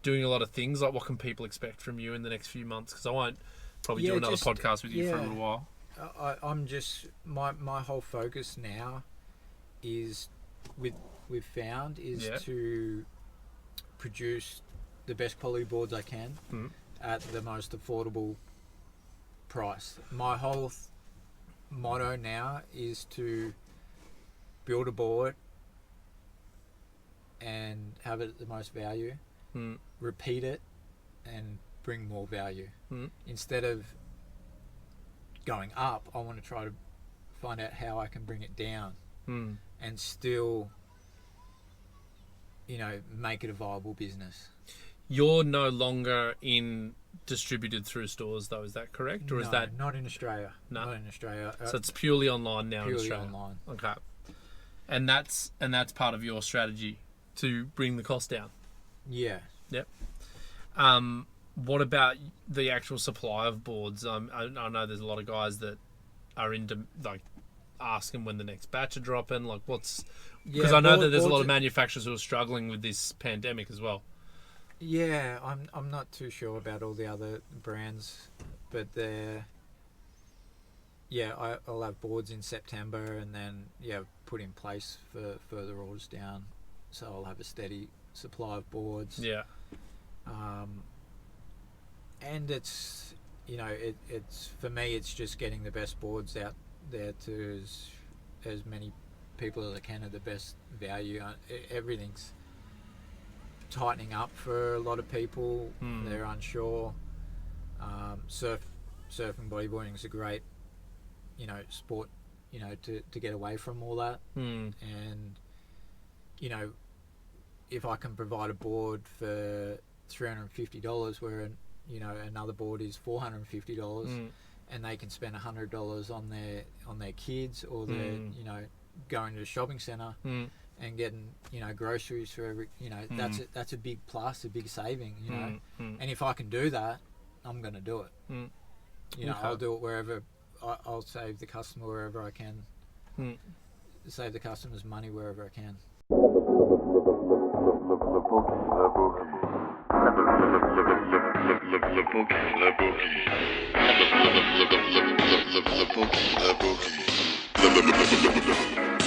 doing a lot of things. Like, what can people expect from you in the next few months? Because I won't probably do another podcast with you for a little while. I'm just my whole focus now is to produce the best quality boards I can at the most affordable price. My whole motto now is to build a board and have it at the most value, repeat it, and bring more value. Instead of going up, I want to try to find out how I can bring it down and still, make it a viable business. You're no longer distributed through stores, though, is that correct? Or is that not in Australia? No, not in Australia. So it's purely online now. Purely in Australia. Online. Okay, and that's part of your strategy to bring the cost down. Yeah. Yep. What about the actual supply of boards? I know there's a lot of guys that are into asking when the next batch are dropping. Like, because I know that there's a lot of manufacturers who are struggling with this pandemic as well. Yeah, I'm not too sure about all the other brands, but I'll have boards in September, and then put in place for further orders down, so I'll have a steady supply of boards. Yeah. And it's it's for me, it's just getting the best boards out there to as many people as I can at the best value. Everything's tightening up for a lot of people. They're unsure. Surfing, bodyboarding is a great sport to get away from all that. And if I can provide a board for $350 where another board is $450, and they can spend $100 on their kids, or they're going to the shopping centre and getting groceries for every that's a big plus, a big saving. And if I can do that, I'm going to do it. Okay. I'll do it wherever. I'll save the customer wherever I can. Save the customer's money wherever I can. The Boogie.